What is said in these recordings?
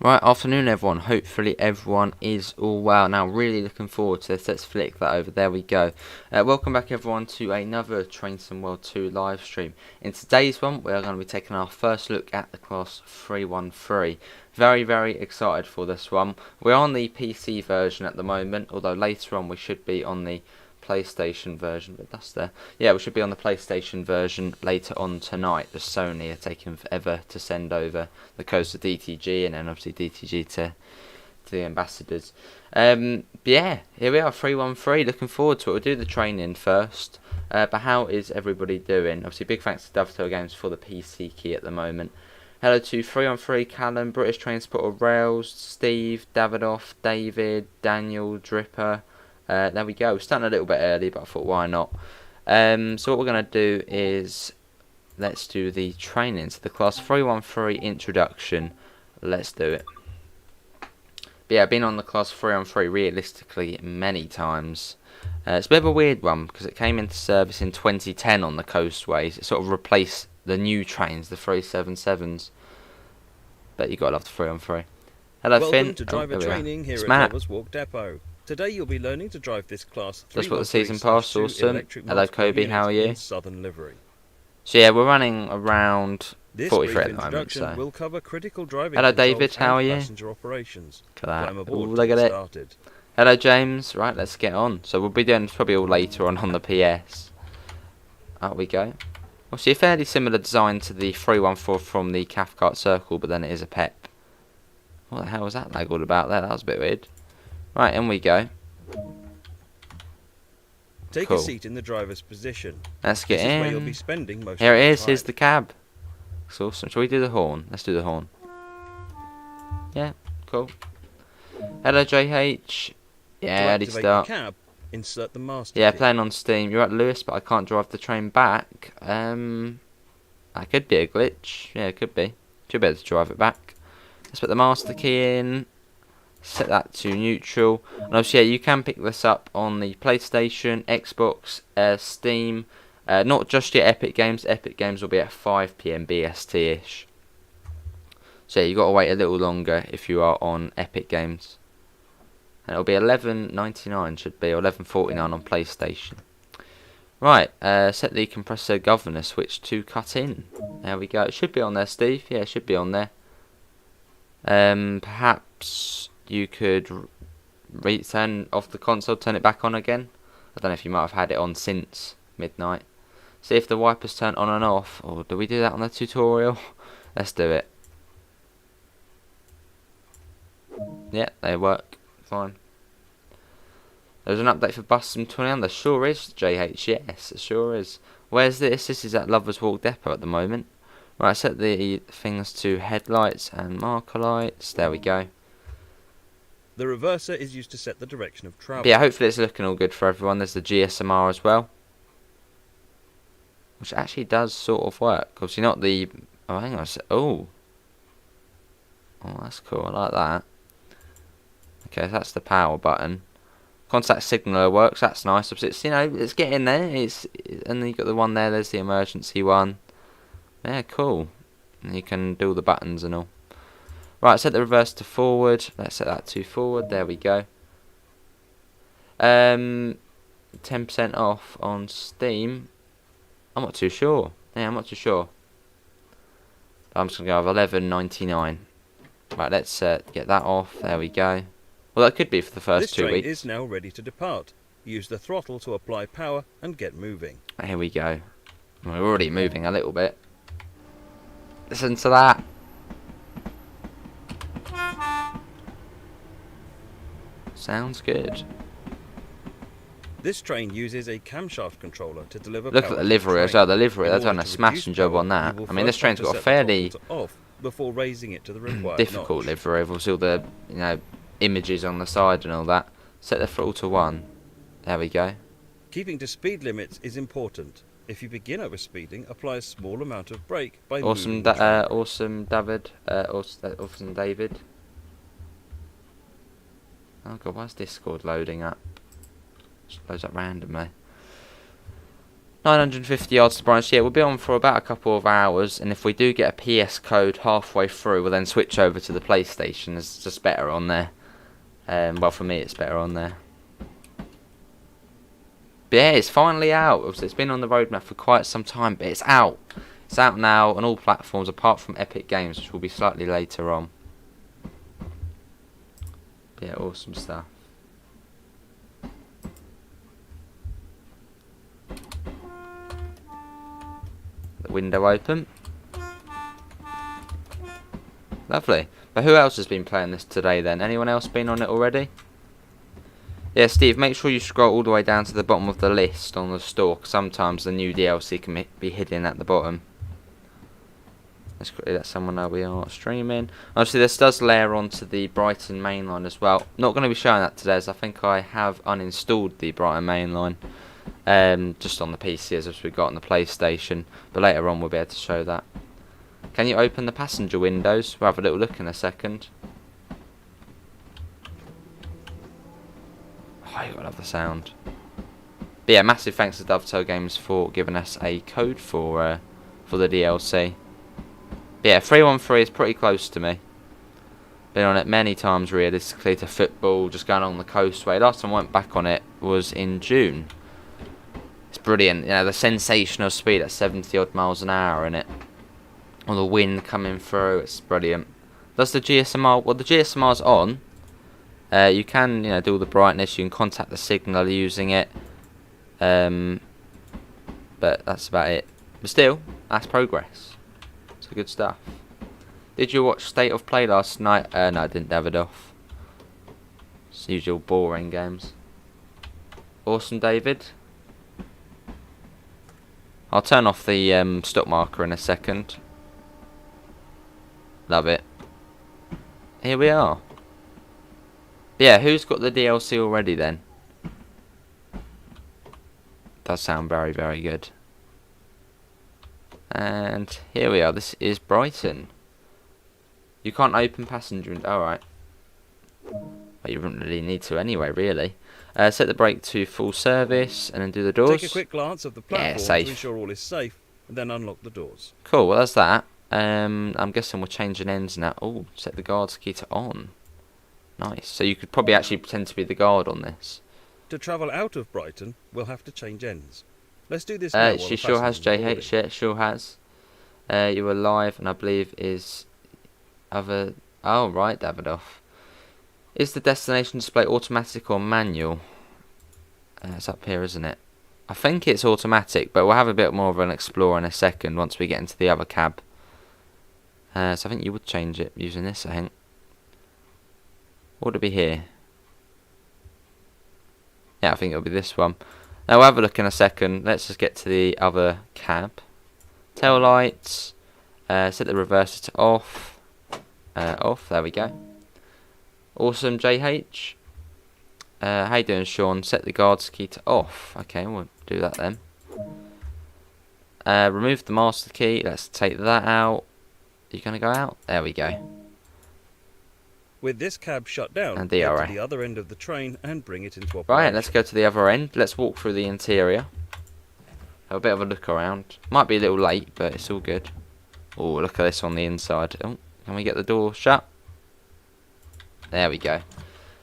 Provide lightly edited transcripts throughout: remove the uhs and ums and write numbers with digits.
Right, afternoon everyone. Hopefully everyone is all well. Now, really looking forward to this. Let's flick that over. There we go. Welcome back everyone to another Train Sim World 2 live stream. In today's one, we're going to be taking our first look at the class 313. Very, very excited for this one. We're on the PC version at the moment, although later on we should be on the PlayStation version, but that's there. Yeah, we should be on the PlayStation version later on tonight. The Sony are taking forever to send over the codes to DTG, and then obviously DTG to the ambassadors. Yeah, here we are, 313. Looking forward to it. We'll do the training first. But how is everybody doing? Obviously, big thanks to Dovetail Games for the PC key at the moment. Hello to 313, Callum, British Transporter, Rails, Steve, Davidoff, David, Daniel, Dripper. There we go. We're starting a little bit early, but I thought why not. So what we're going to do is let's do the training. So the class 313 introduction. Let's do it. But yeah, I've been on the class 313 realistically many times. It's a bit of a weird one because it came into service in 2010 on the coastways. It sort of replaced the new trains, the 377s. But you got to love the 313. Hello, Welcome Finn. to driver training here at Lovers Walk Depot. Today you'll be learning to drive this class 313/2 That's what the season pass, awesome. Hello Kobe, how are you? Southern livery. So yeah, we're running around This 43 brief at the moment, so. will cover critical driving Hello controls David, how are and you? passenger operations. Look at Climb that. aboard Ooh, to look at get it. started. Hello James, right, let's get on. So we'll be doing this probably all later on the PS. Out we go. Obviously a fairly similar design to the 314 from the Cathcart Circle, but then it is a PEP. What the hell was that lag all about there? That was a bit weird. Right, in we go. Take a seat in the driver's position. Let's get This is where you'll in. be spending most Here of it your is, time. here's the cab. It's awesome. Shall we do the horn? Let's do the horn. Yeah, cool. Hello JH. Yeah, To ready to activate start. the cab, insert the master Yeah, key. playing on Steam. You're at Lewis, but I can't drive the train back. That could be a glitch. Yeah, it could be. Should be able to drive it back. Let's put the master key in. Set that to neutral. And obviously, yeah, you can pick this up on the PlayStation, Xbox, Steam. Not just your Epic Games. Epic Games will be at 5 PM BST-ish. So yeah, you've got to wait a little longer if you are on Epic Games. And it'll be $11.99 should be, or $11.49 on PlayStation. Right, set the compressor governor switch to cut in. There we go. It should be on there, Steve. Yeah, it should be on there. Perhaps you could turn off the console, turn it back on again. I don't know if you might have had it on since midnight. See if the wipers turn on and off. Or do we do that on the tutorial? Let's do it. Yeah, they work. Fine. There's an update for Bus Sim 21. There sure is, JH. Yes, it sure is. Where's this? This is at Lovers Walk Depot at the moment. Right, set the things to headlights and marker lights. There we go. The reverser is used to set the direction of travel. But yeah, hopefully it's looking all good for everyone. There's the GSMR as well, which actually does sort of work. Obviously not the... Oh, hang on a sec. Oh, that's cool. I like that. Okay, that's the power button. Contact signaler works. That's nice. It's, you know, it's getting there. And then you got the one there. There's the emergency one. Yeah, cool. And you can do all the buttons and all. Right, set the reverse to forward. Let's set that to forward. There we go. 10% off on Steam. I'm not too sure. Yeah, I'm not too sure. I'm just gonna go with $11.99. Right, let's get that off. There we go. Well, that could be for the first 2 weeks. This train is now ready to depart. Use the throttle to apply power and get moving. Here we go. We're already moving a little bit. Listen to that. Sounds good. This train uses a camshaft controller to deliver Look power at the to livery as train. well. The livery, In they've done order a to smashing reduce job power, on that. you will I mean, this first train's have to got a set the fairly throttle to off before raising it to the required difficult notch. livery. Obviously, all the images on the side and all that. Set the throttle to 1. There we go. Keeping to speed limits is important. If you begin overspeeding, apply a small amount of brake by Awesome, moving the train. awesome, David. Awesome, David. Oh god, why is Discord loading up? Just loads up randomly. 950 yards to Brighton. Yeah, we'll be on for about a couple of hours, and if we do get a PS code halfway through, we'll then switch over to the PlayStation. It's just better on there. Well, for me, it's better on there. But yeah, it's finally out. It's been on the roadmap for quite some time, but it's out. It's out now on all platforms apart from Epic Games, which will be slightly later on. But yeah, awesome stuff. The window open. Lovely. But who else has been playing this today then? Anyone else been on it already? Yeah, Steve, make sure you scroll all the way down to the bottom of the list on the store, 'cause sometimes the new DLC can be hidden at the bottom. Let's quickly let someone know we are streaming. Obviously, this does layer onto the Brighton mainline as well. Not going to be showing that today, as I think I have uninstalled the Brighton mainline. Just on the PC as we got on the PlayStation. But later on, we'll be able to show that. Can you open the passenger windows? We'll have a little look in a second. Oh, you gotta love the sound. But yeah, massive thanks to Dovetail Games for giving us a code for the DLC. But yeah, 313 is pretty close to me. Been on it many times realistically to football, just going along the coastway. Last time I went back on it was in June. It's brilliant, you know, the sensational speed at 70 odd miles an hour in it. All the wind coming through, it's brilliant. Does the GSMR, well the GSMR's on. You can, you know, do all the brightness, you can contact the signal using it. But that's about it. But still, that's progress. It's good stuff. Did you watch State of Play last night? No, I didn't have it off. It's usual boring games. Awesome, David. I'll turn off the stop marker in a second. Love it. Here we are. Yeah, who's got the DLC already then? Does sound very, very good. And here we are. This is Brighton. You can't open passenger. Alright. Well, you wouldn't really need to anyway, really. Set the brake to full service and then do the doors. Take a quick glance of the platform to ensure all is safe, and then unlock the doors. Cool, well that's that. I'm guessing we're changing ends now. Oh, set the guard's key to on. Nice. So you could probably actually pretend to be the guard on this. To travel out of Brighton, we'll have to change ends. Let's do this now. She sure has, JH. Yeah, sure has. You were live, and I believe is other. Oh right, Davidoff. Is the destination display automatic or manual? It's up here, isn't it? I think it's automatic, but we'll have a bit more of an explore in a second once we get into the other cab. So I think you would change it using this, I think. What would it be here? Yeah, I think it'll be this one. Now we'll have a look in a second. Let's just get to the other cab. Tail lights. Set the reverser to off. Off. There we go. Awesome, JH. How you doing, Sean? Set the guard's key to off. Okay, we'll do that then. Remove the master key. Let's take that out. Are you going to go out? There we go. With this cab shut down, And get DRA. to the other end of the train and bring it into operation. Right, let's go to the other end. Let's walk through the interior. Have a bit of a look around. Might be a little late, but it's all good. Oh, look at this on the inside. Oh, can we get the door shut? There we go.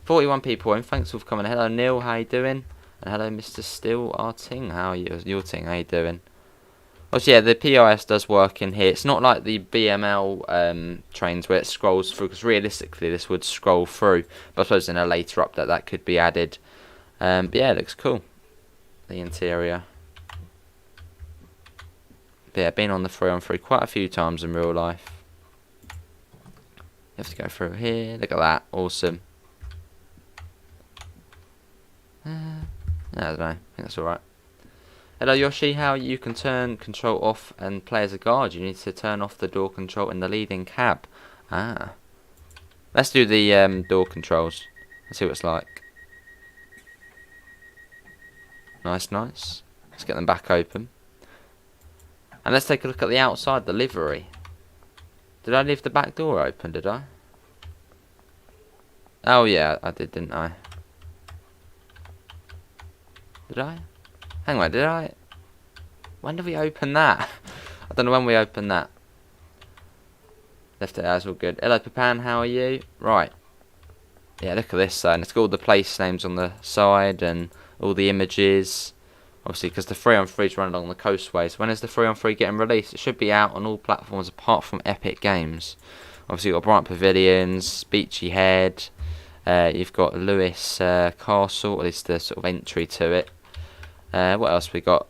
41 people in. Thanks for coming. Hello, Neil. How you doing? And hello, Mr. Still Arting. How are you? Your ting. How you doing? Oh, so yeah, the POS does work in here. It's not like the BML trains where it scrolls through, because realistically this would scroll through. But I suppose in a later update that could be added. But yeah, it looks cool. The interior. But yeah, been on the 3-on-3 quite a few times in real life. You have to go through here. Look at that. Awesome. I don't know. I think that's alright. Hello Yoshi, how you can turn control off and play as a guard. You need to turn off the door control in the leading cab. Ah. Let's do the door controls. Let's see what it's like. Nice, nice. Let's get them back open. And let's take a look at the outside, the livery. Did I leave the back door open, did I? Oh yeah, I did, didn't I? Did I? Hang on, did I? When did we open that? I don't know when we opened that. Left it as all good. Hello, Papan, how are you? Right. Yeah, look at this, and it's got all the place names on the side and all the images. Obviously, because the 3-on-3 is running along the coastway. So when is the 3-on-3 getting released? It should be out on all platforms apart from Epic Games. Obviously, you've got Brighton Pavilions, Beachy Head. You've got Lewis Castle, at least the sort of entry to it. What else we got?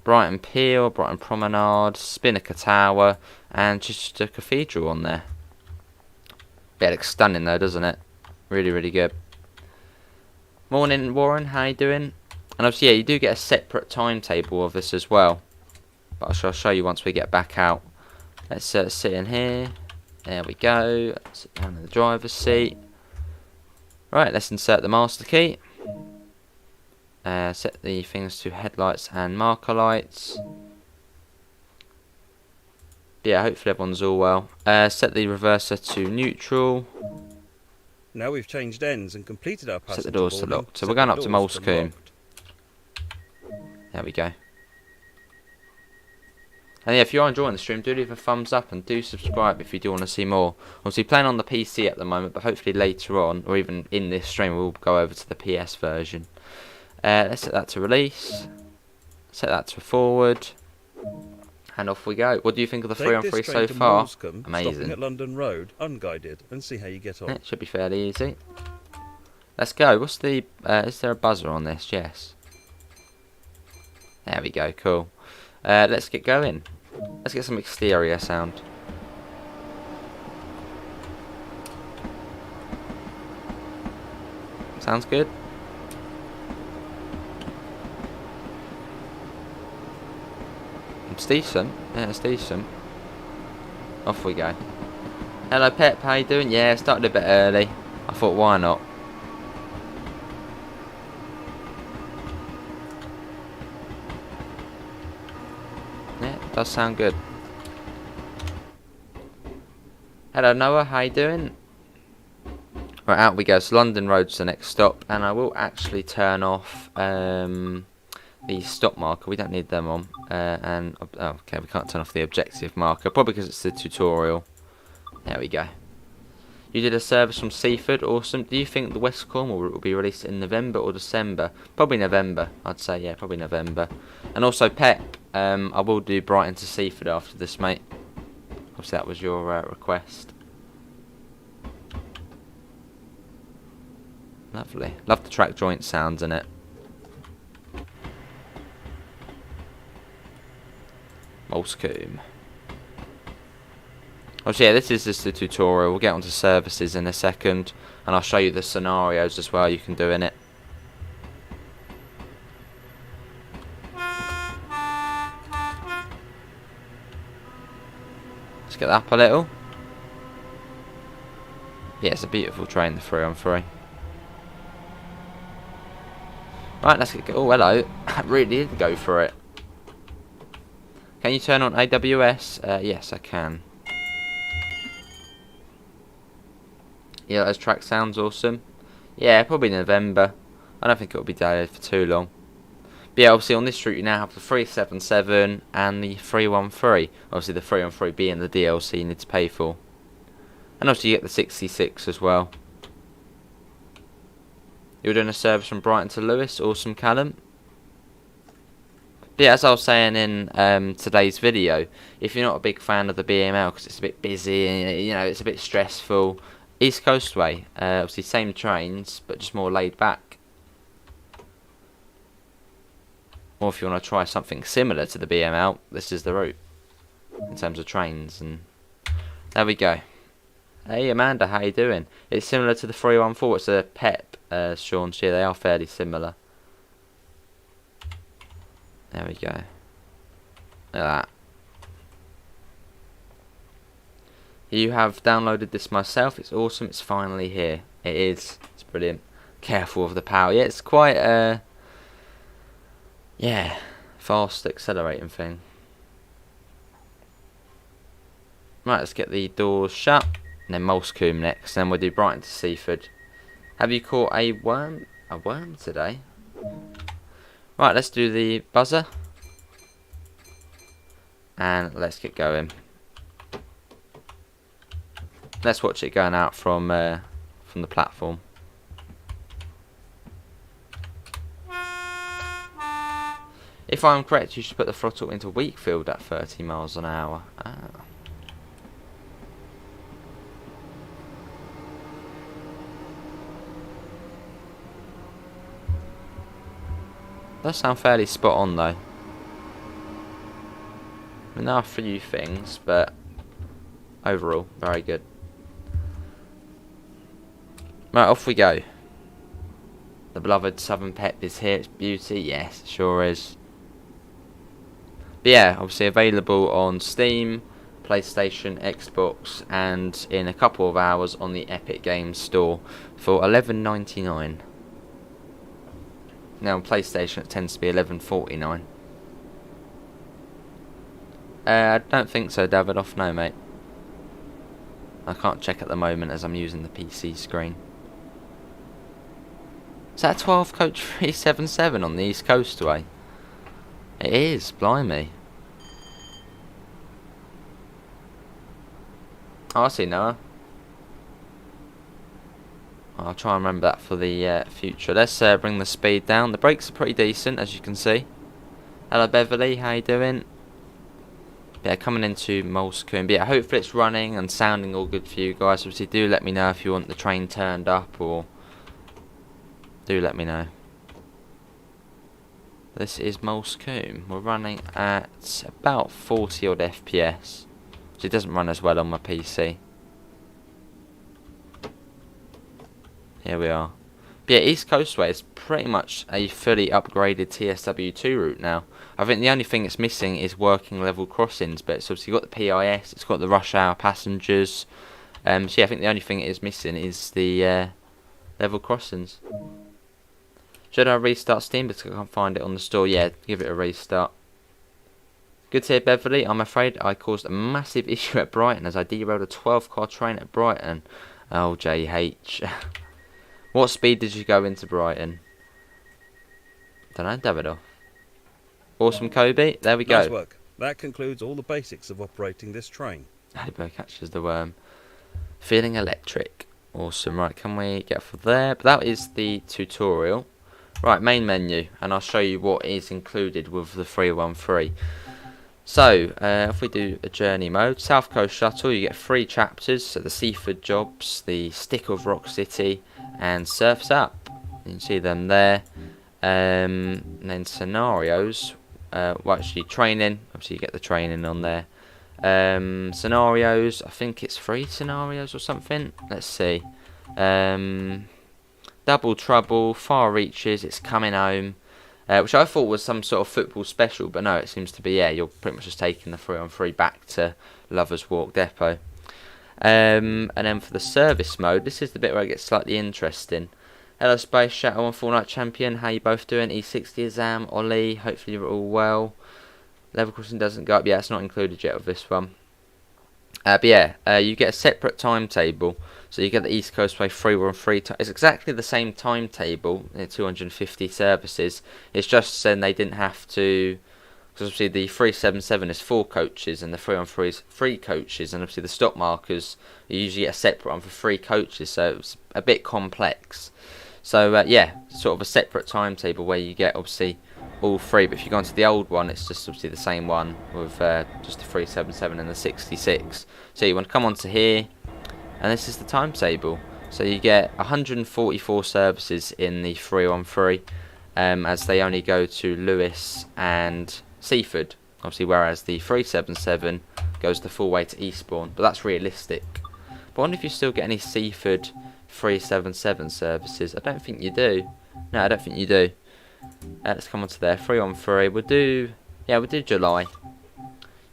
Brighton Pier, Brighton Promenade, Spinnaker Tower, and just a cathedral on there. Yeah, it looks stunning though, doesn't it? Really, really good. Morning, Warren. How you doing? And obviously, yeah, you do get a separate timetable of this as well. But I shall show you once we get back out. Let's sit in here. There we go. Sit down in the driver's seat. Right, let's insert the master key. Set the things to headlights and marker lights. Yeah, hopefully everyone's all well. Set the reverser to neutral. Now we've changed ends and completed our passenger Set the doors to boarding, locked. So set we're going the up to doors Moulsecoombe. locked. There we go. And yeah, if you are enjoying the stream, do leave a thumbs up and do subscribe if you do want to see more. Obviously playing on the PC at the moment, but hopefully later on, or even in this stream, we'll go over to the PS version. Let's set that to release. Set that to forward. And off we go. What do you think of the 3-on-3 so far? Amazing. Stopping at London Road, unguided, and see how you get on. Yeah, it should be fairly easy. Let's go. What's the... is there a buzzer on this? Yes. There we go. Cool. Let's get going. Let's get some exterior sound. Sounds good. It's decent. Yeah, it's decent. Off we go. Hello Pep, how you doing? Yeah, started a bit early. I thought, why not? Yeah, it does sound good. Hello Noah, how you doing? Right, out we go. So London Road's the next stop, and I will actually turn off the stop marker. We don't need them on. Okay, we can't turn off the objective marker, probably because it's the tutorial. There we go. You did a service from Seaford, awesome. Do you think the West Cornwall route will be released in November or December? Probably November, I'd say, yeah, probably November. And also, Pep, I will do Brighton to Seaford after this, mate. Obviously, that was your request. Lovely. Love the track joint sounds in it. Moulsecoombe. Obviously, yeah, this is just the tutorial. We'll get onto services in a second, and I'll show you the scenarios as well you can do in it. Let's get that up a little. Yeah, it's a beautiful train, the 3-on-3. Right, let's get... Oh, hello. I really didn't go for it. Can you turn on AWS? Yes, I can. Yeah, those track sounds awesome. Yeah, probably November. I don't think it'll be delayed for too long. But yeah, obviously on this route you now have the 377 and the 313. Obviously the 313 being the DLC you need to pay for. And obviously you get the 66 as well. You're doing a service from Brighton to Lewis. Awesome, Callum. But yeah, as I was saying in today's video, if you're not a big fan of the BML because it's a bit busy and you know it's a bit stressful, East Coast Way, obviously same trains but just more laid back. Or if you want to try something similar to the BML, this is the route in terms of trains. And there we go. Hey Amanda, how you doing? It's similar to the 314. It's a Pep, Sean. Yeah, they are fairly similar. There we go. Look at that. You have downloaded this myself. It's awesome. It's finally here. It is. It's brilliant. Careful of the power. Yeah, it's quite yeah, fast accelerating thing. Right, let's get the doors shut. And then Moulsecoombe next. Then we'll do Brighton to Seaford. Have you caught a worm? A worm today? Right, let's do the buzzer. and let's get going. Let's watch it going out from the platform. If I'm correct, you should put the throttle into Wakefield at 30 miles an hour. Does sound fairly spot on though. I mean, there are a few things, but overall, very good. Right, off we go. The beloved Southern Pep is here. It's beauty. Yes, it sure is. But yeah, obviously available on Steam, PlayStation, Xbox, and in a couple of hours on the Epic Games Store for $11.99. Now on PlayStation it tends to be $11.49. I don't think so, Davidoff. No, mate. I can't check at the moment as I'm using the PC screen. Is that a 12 coach 377 on the East Coastway? It is, blimey. Oh, I see, Noah. I'll try and remember that for the future. Let's bring the speed down. The brakes are pretty decent, as you can see. Hello, Beverly. How you doing? Yeah, coming into Molescombe. But yeah, hopefully it's running and sounding all good for you guys. Obviously, do let me know if you want the train turned up, or do let me know. This is Molescombe. We're running at about 40 odd FPS. So it doesn't run as well on my PC. Here we are. But yeah, East Coastway is pretty much a fully upgraded TSW2 route now. I think the only thing it's missing is working level crossings, but it's obviously got the PIS, it's got the rush hour passengers. So yeah, I think the only thing it is missing is the level crossings. Should I restart Steam because I can't find it on the store? Yeah, give it a restart. Good to hear, Beverly. I'm afraid I caused a massive issue at Brighton as I derailed a 12-car train at Brighton. Oh, JH. What speed did you go into Brighton? Don't know, Davidoff. Awesome, Kobe. There we go. Nice work. That concludes all the basics of operating this train. Halibo catches the worm. Feeling electric. Awesome. Right, can we get for there? But that is the tutorial. Right, main menu. And I'll show you what is included with the 313. So, if we do a journey mode, South Coast Shuttle, you get 3 chapters. So the Seaford Jobs, the Stick of Rock City, and Surf's Up. You can see them there. And then scenarios. Well, actually training. Obviously, you get the training on there. Scenarios. I think it's 3 scenarios or something. Let's see. Double Trouble, Far Reaches, It's Coming Home. Which I thought was some sort of football special, but no, it seems to be, yeah, you're pretty much just taking the 3-on-3 back to Lovers Walk Depot. And then for the service mode, this is the bit where it gets slightly interesting. Hello Space Shuttle and Full Night Champion, how you both doing? E60 Azam, Ollie, hopefully you're all well. Level crossing doesn't go up, yeah, it's not included yet with this one. But yeah, you get a separate timetable. So you get the East Coastway 3-1-3. It's exactly the same timetable, 250 services. It's just then they didn't have to, because obviously the 377 is 4 coaches and the 3-on-3 is 3 coaches, and obviously the stop markers you usually get a separate one for 3 coaches, so it's a bit complex. So yeah, sort of a separate timetable where you get obviously all 3, but if you go into the old one, it's just obviously the same one with just the 377 and the 66. So you want to come onto here. And this is the timetable. So you get 144 services in the 3-on-3, as they only go to Lewis and Seaford. Obviously, whereas the 377 goes the full way to Eastbourne. But that's realistic. But I wonder if you still get any Seaford 377 services. I don't think you do. No, I don't think you do. Let's come on to there. 3-on-3. We'll do July.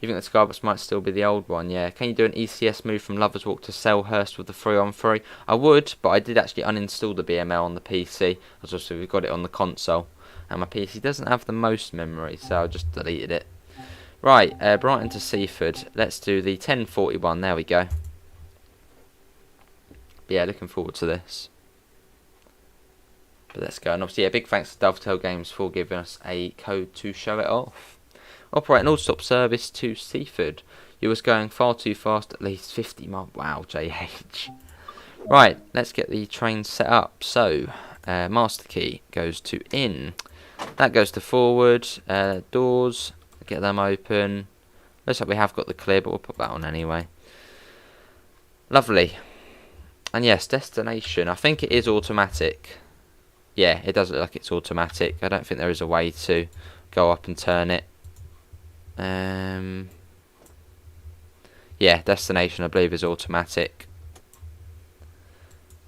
You think the Skybus might still be the old one, yeah. Can you do an ECS move from Lovers Walk to Selhurst with the 3-on-3? I would, but I did actually uninstall the BML on the PC. As also we've got it on the console. And my PC doesn't have the most memory, so I just deleted it. Right, Brighton to Seaford. Let's do the 1041, there we go. But yeah, looking forward to this. But let's go. And obviously, yeah, big thanks to Dovetail Games for giving us a code to show it off. Operate an all-stop service to Seaford. You was going far too fast, at least 50 miles. Wow, JH. Right, let's get the train set up. So, master key goes to in. That goes to forward. Doors, get them open. Looks like we have got the clear, but we'll put that on anyway. Lovely. And yes, destination. I think it is automatic. Yeah, it does look like it's automatic. I don't think there is a way to go up and turn it. Yeah, destination I believe is automatic.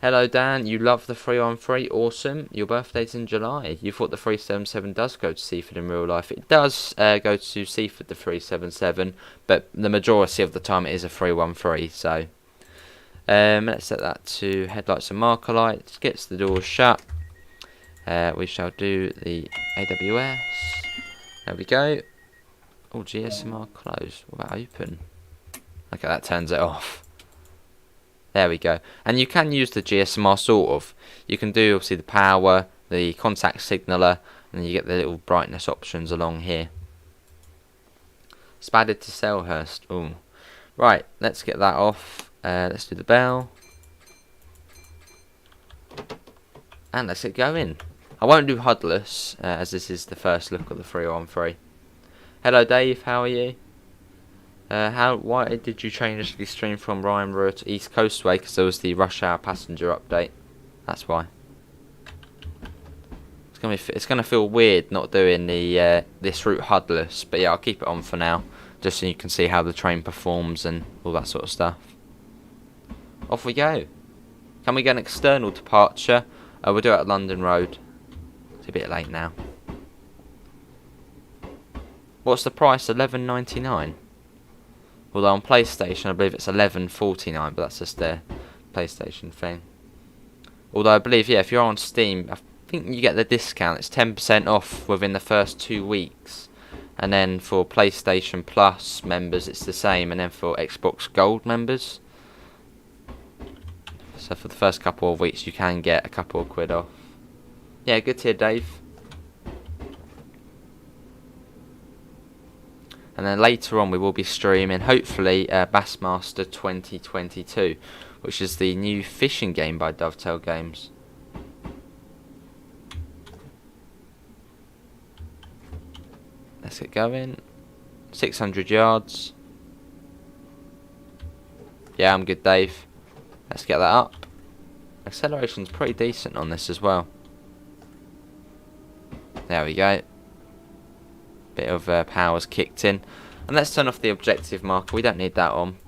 Hello Dan, you love the 313, awesome. Your birthday's in July. You thought the 377 does go to Seaford in real life. It does go to Seaford, the 377, but the majority of the time it is a 313, so... let's set that to headlights and marker lights, gets the doors shut. We shall do the AWS. There we go. Oh, GSMR closed. What about open? Okay, that turns it off. There we go. And you can use the GSMR sort of. You can do obviously the power, the contact signaler, and you get the little brightness options along here. Spadded to Selhurst. Oh, right. Let's get that off. Let's do the bell. And let's get going. I won't do HUDless, as this is the first look at the 313. Hello Dave, how are you? Why did you change the stream from Ryanborough to East Coastway? Because there was the rush hour passenger update. That's why. It's gonna feel weird not doing the this route HUDless, but yeah, I'll keep it on for now, just so you can see how the train performs and all that sort of stuff. Off we go. Can we get an external departure? We'll do it at London Road. It's a bit late now. What's the price? $11.99. Although on PlayStation I believe it's $11.49, but that's just their PlayStation thing. Although I believe, yeah, if you're on Steam, I think you get the discount. It's 10% off within the first 2 weeks. And then for PlayStation Plus members it's the same, and then for Xbox Gold members, so for the first couple of weeks you can get a couple of quid off. Yeah, good to hear, Dave. And then later on we will be streaming, hopefully, Bassmaster 2022, which is the new fishing game by Dovetail Games. Let's get going. 600 yards. Yeah, I'm good, Dave. Let's get that up. Acceleration's pretty decent on this as well. There we go. Bit of power's kicked in. And let's turn off the objective marker. We don't need that on.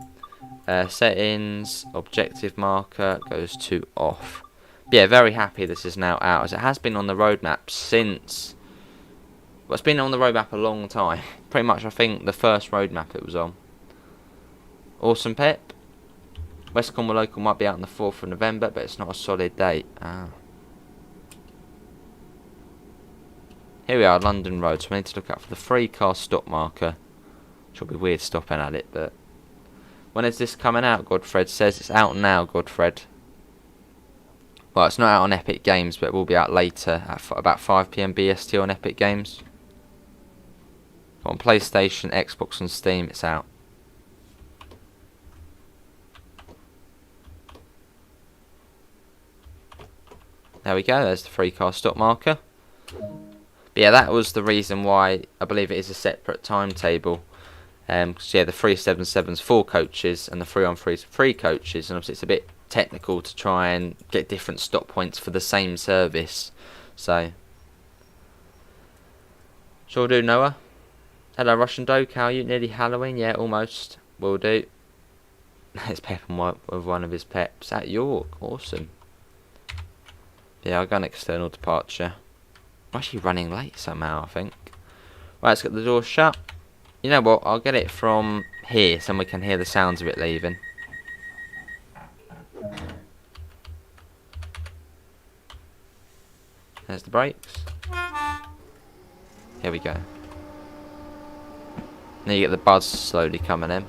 Settings, objective marker goes to off. But yeah, very happy this is now out, as it has been on the roadmap since... Well, it's been on the roadmap a long time. Pretty much, I think, the first roadmap it was on. Awesome, Pep. West Cornwall Local might be out on the 4th of November, but it's not a solid date. Here we are, London Road, so we need to look out for the 3-car stop marker. Which will be weird stopping at it, but... When is this coming out, Godfred says? It's out now, Godfred. Well, it's not out on Epic Games, but it will be out later at about 5 PM BST on Epic Games. On PlayStation, Xbox and Steam, it's out. There we go, there's the 3-car stop marker. But yeah, that was the reason why I believe it is a separate timetable. Cause yeah, the 377's 4 coaches and the 313's 3 coaches, and obviously it's a bit technical to try and get different stop points for the same service. So, sure do, Noah. Hello, Russian Doke, how are you? Nearly Halloween? Yeah, almost. Will do. It's Pep and with one of his peps at York. Awesome. Yeah, I'll go an external departure. I'm actually running late somehow, I think. Right, let's get the door shut. You know what, I'll get it from here so we can hear the sounds of it leaving. There's the brakes. Here we go. Now you get the buzz slowly coming in.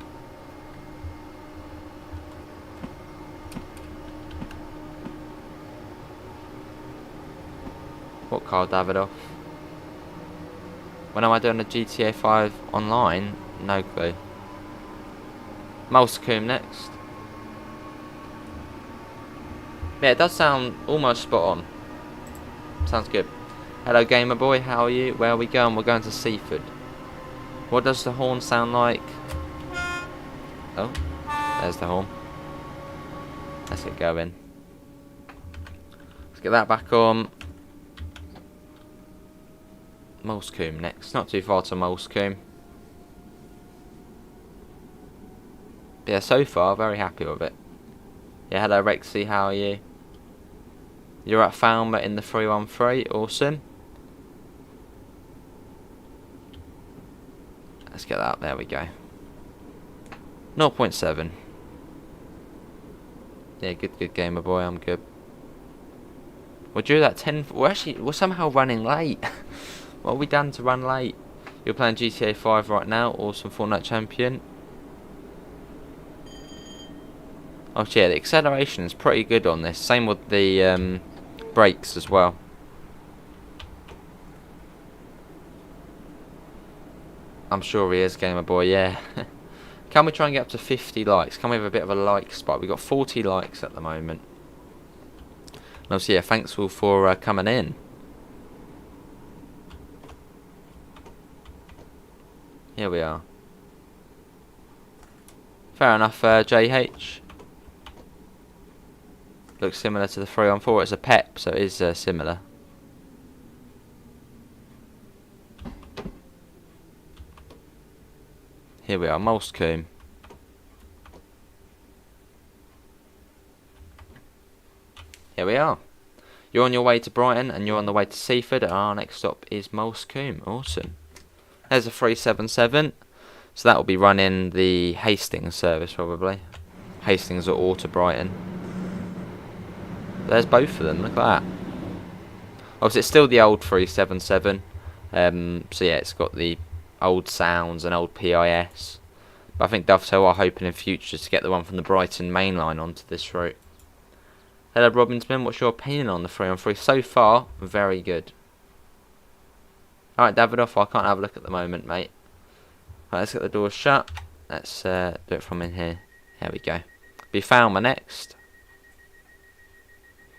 What car, Davidoff? When am I doing a GTA 5 online? No clue. Mulscombe next. Yeah, it does sound almost spot on. Sounds good. Hello gamer boy, how are you? Where are we going? We're going to Seaford. What does the horn sound like? Oh, there's the horn. Let's get going. Let's get that back on. Mulscombe next. Not too far to Mulscombe. Yeah, so far, very happy with it. Yeah, hello Rexy, how are you? You're at Falmouth in the 313, awesome. Let's get that up, there we go. 0.7. Yeah, good gamer boy, I'm good. We're due that 10... We're somehow running late. What have we done to run late? You're playing GTA 5 right now, awesome Fortnite champion. Oh yeah, the acceleration is pretty good on this. Same with the brakes as well. I'm sure he is, gamer boy, yeah. Can we try and get up to 50 likes? Can we have a bit of a like spot? We've got 40 likes at the moment. And obviously, yeah, thanks all for coming in. Here we are. Fair enough, JH. Looks similar to the 314. It's a PEP, so it is similar. Here we are, Mulscombe. Here we are. You're on your way to Brighton and you're on the way to Seaford. Our next stop is Mulscombe. Awesome. There's a 377. So that will be running the Hastings service probably. Hastings or to Brighton. There's both of them, look at that. Obviously it's still the old 377. So yeah, it's got the old sounds and old PIS. But I think Dovetail are hoping in future to get the one from the Brighton main line onto this route. Hello Robinsman, what's your opinion on the 3-on-3? So far, very good. Alright Davidoff, I can't have a look at the moment, mate. Right, let's get the doors shut. Let's do it from in here. There we go. Be Falmer next.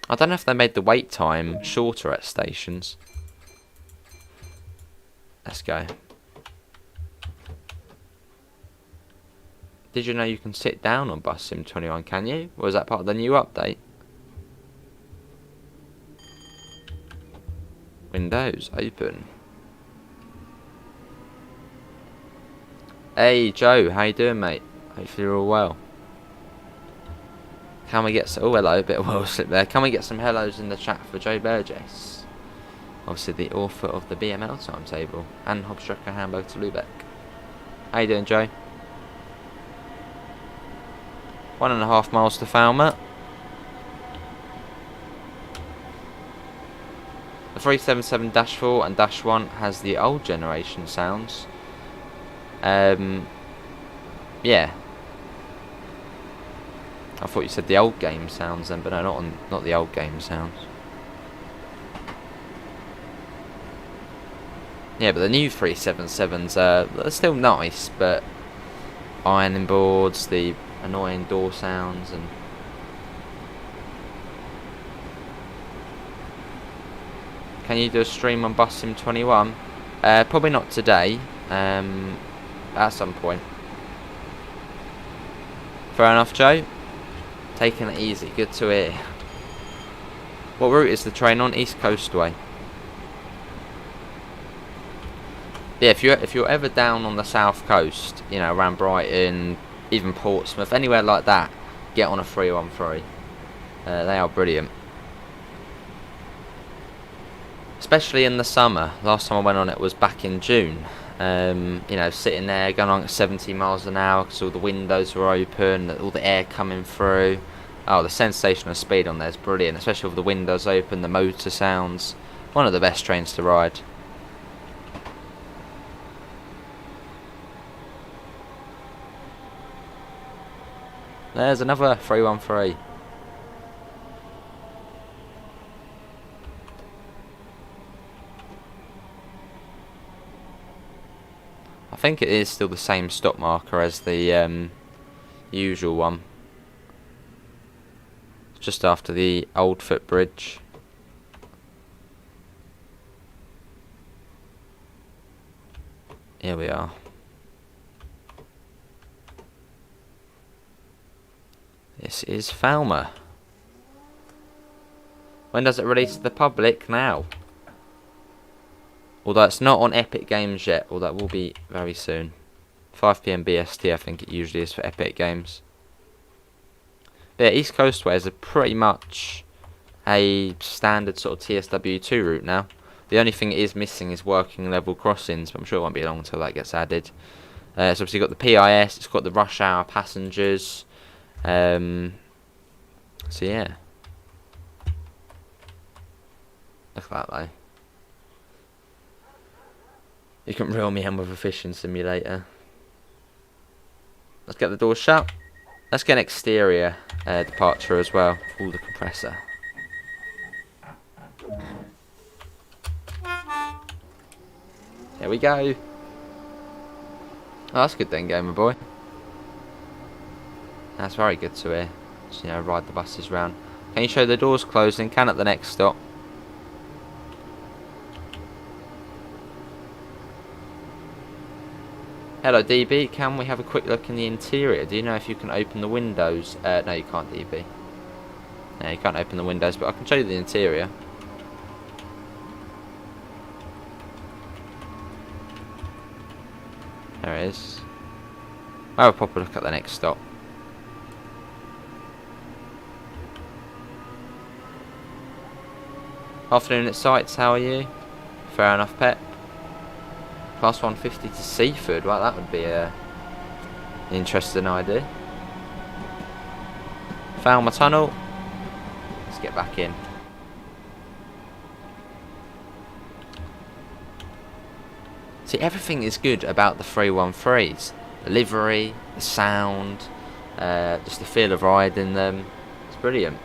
I don't know if they made the wait time shorter at stations. Let's go. Did you know you can sit down on Bus Sim 21, can you? Or is that part of the new update? Windows open. Hey Joe, how you doing, mate? Hopefully you're all well. Can we get some... Oh, hello, a bit of well slip there. Can we get some hellos in the chat for Joe Burgess? Obviously the author of the BML Timetable. And Hobstrecker Hamburg to Lubeck. How you doing, Joe? 1.5 miles to Falmouth. The 377-4 and -1 has the old generation sounds. Yeah. I thought you said the old game sounds then, but no, not the old game sounds. Yeah, but the new 377s are still nice, but ironing boards, the annoying door sounds, and can you do a stream on Bus Sim 21? Probably not today. At some point. Fair enough, Joe. Taking it easy. Good to hear. What route is the train on? East Coast way. Yeah, if you're ever down on the south coast, you know, around Brighton, even Portsmouth, anywhere like that, get on a 313. They are brilliant. Especially in the summer. Last time I went on it was back in June. You know, sitting there going on at 70 miles an hour because all the windows were open, all the air coming through. Oh, the sensation of speed on there is brilliant, especially with the windows open, the motor sounds. One of the best trains to ride. There's another 313. I think it is still the same stop marker as the usual one. Just after the old footbridge. Here we are. This is Falmer. When does it release to the public? Now. Although it's not on Epic Games yet, although that will be very soon. 5 PM BST I think it usually is for Epic Games. But yeah, East Coastways are pretty much a standard sort of TSW2 route now. The only thing it is missing is working level crossings, but I'm sure it won't be long until that gets added. It's obviously got the PIS, it's got the rush hour passengers. So yeah. Look at that though. You can reel me in with a fishing simulator. Let's get the doors shut. Let's get an exterior departure as well. Ooh, the compressor. There we go. Oh, that's good then, gamer boy. That's very good to hear. Just, ride the buses round. Can you show the doors closing? Can at the next stop. Hello DB, can we have a quick look in the interior? Do you know if you can open the windows? No, you can't, DB. No, you can't open the windows, but I can show you the interior. There it is. I'll have a proper look at the next stop. Afternoon at Sights, how are you? Fair enough, Pep. Class 150 to Seaford, well that would be an interesting idea. Found my tunnel. Let's get back in. See, everything is good about the 313s. The livery, the sound, just the feel of riding them. It's brilliant.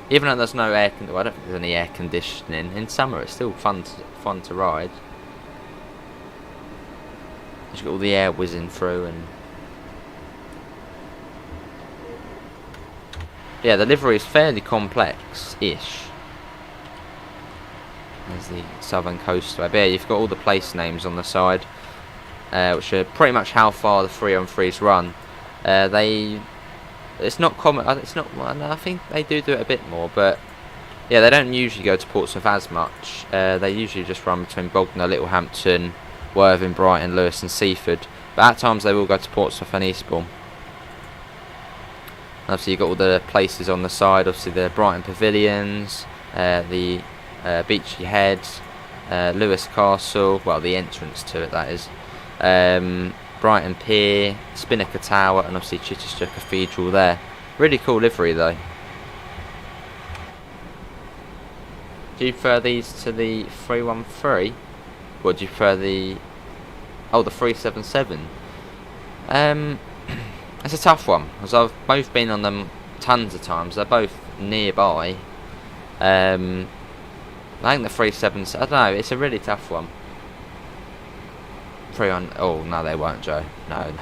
Even though there's no air conditioning, well, I don't think there's any air conditioning. In summer it's still fun to ride. You've got all the air whizzing through and... yeah, the livery is fairly complex-ish. There's the Southern Coastway. But yeah, you've got all the place names on the side, which are pretty much how far the 3-on-3s run. It's not common. It's not. Well, I think they do it a bit more, but yeah, they don't usually go to Portsmouth as much. They usually just run between Bognor, Littlehampton, Worthing, Brighton, Lewis, and Seaford. But at times they will go to Portsmouth and Eastbourne. Obviously, you've got all the places on the side. Obviously, the Brighton Pavilions, the Beachy Head, Lewis Castle. Well, the entrance to it, that is. Brighton Pier, Spinnaker Tower, and obviously Chichester Cathedral there. Really cool livery though. Do you prefer these to the 313? Or do you prefer the... oh, the 377? It's a tough one, because I've both been on them tons of times. They're both nearby. I think the 377... I don't know, it's a really tough one. Oh no, they won't, Joe. No.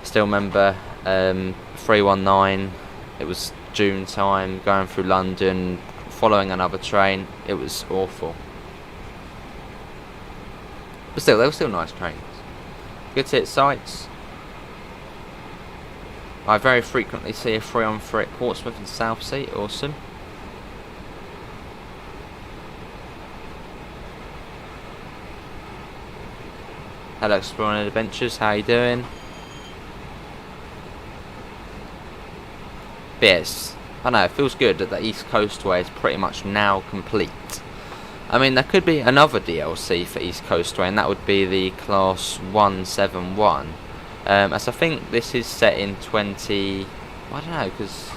Still remember 319. It was June time, going through London, following another train. It was awful. But still, they were still nice trains. Good to hit sights. I very frequently see a 3-on-3 at Portsmouth and Southsea. Awesome. Hello Exploring Adventures, how you doing? But yes, I know, it feels good that the East Coastway is pretty much now complete. I mean, there could be another DLC for East Coastway, and that would be the Class 171. As I think this is set in 20... I don't know, because...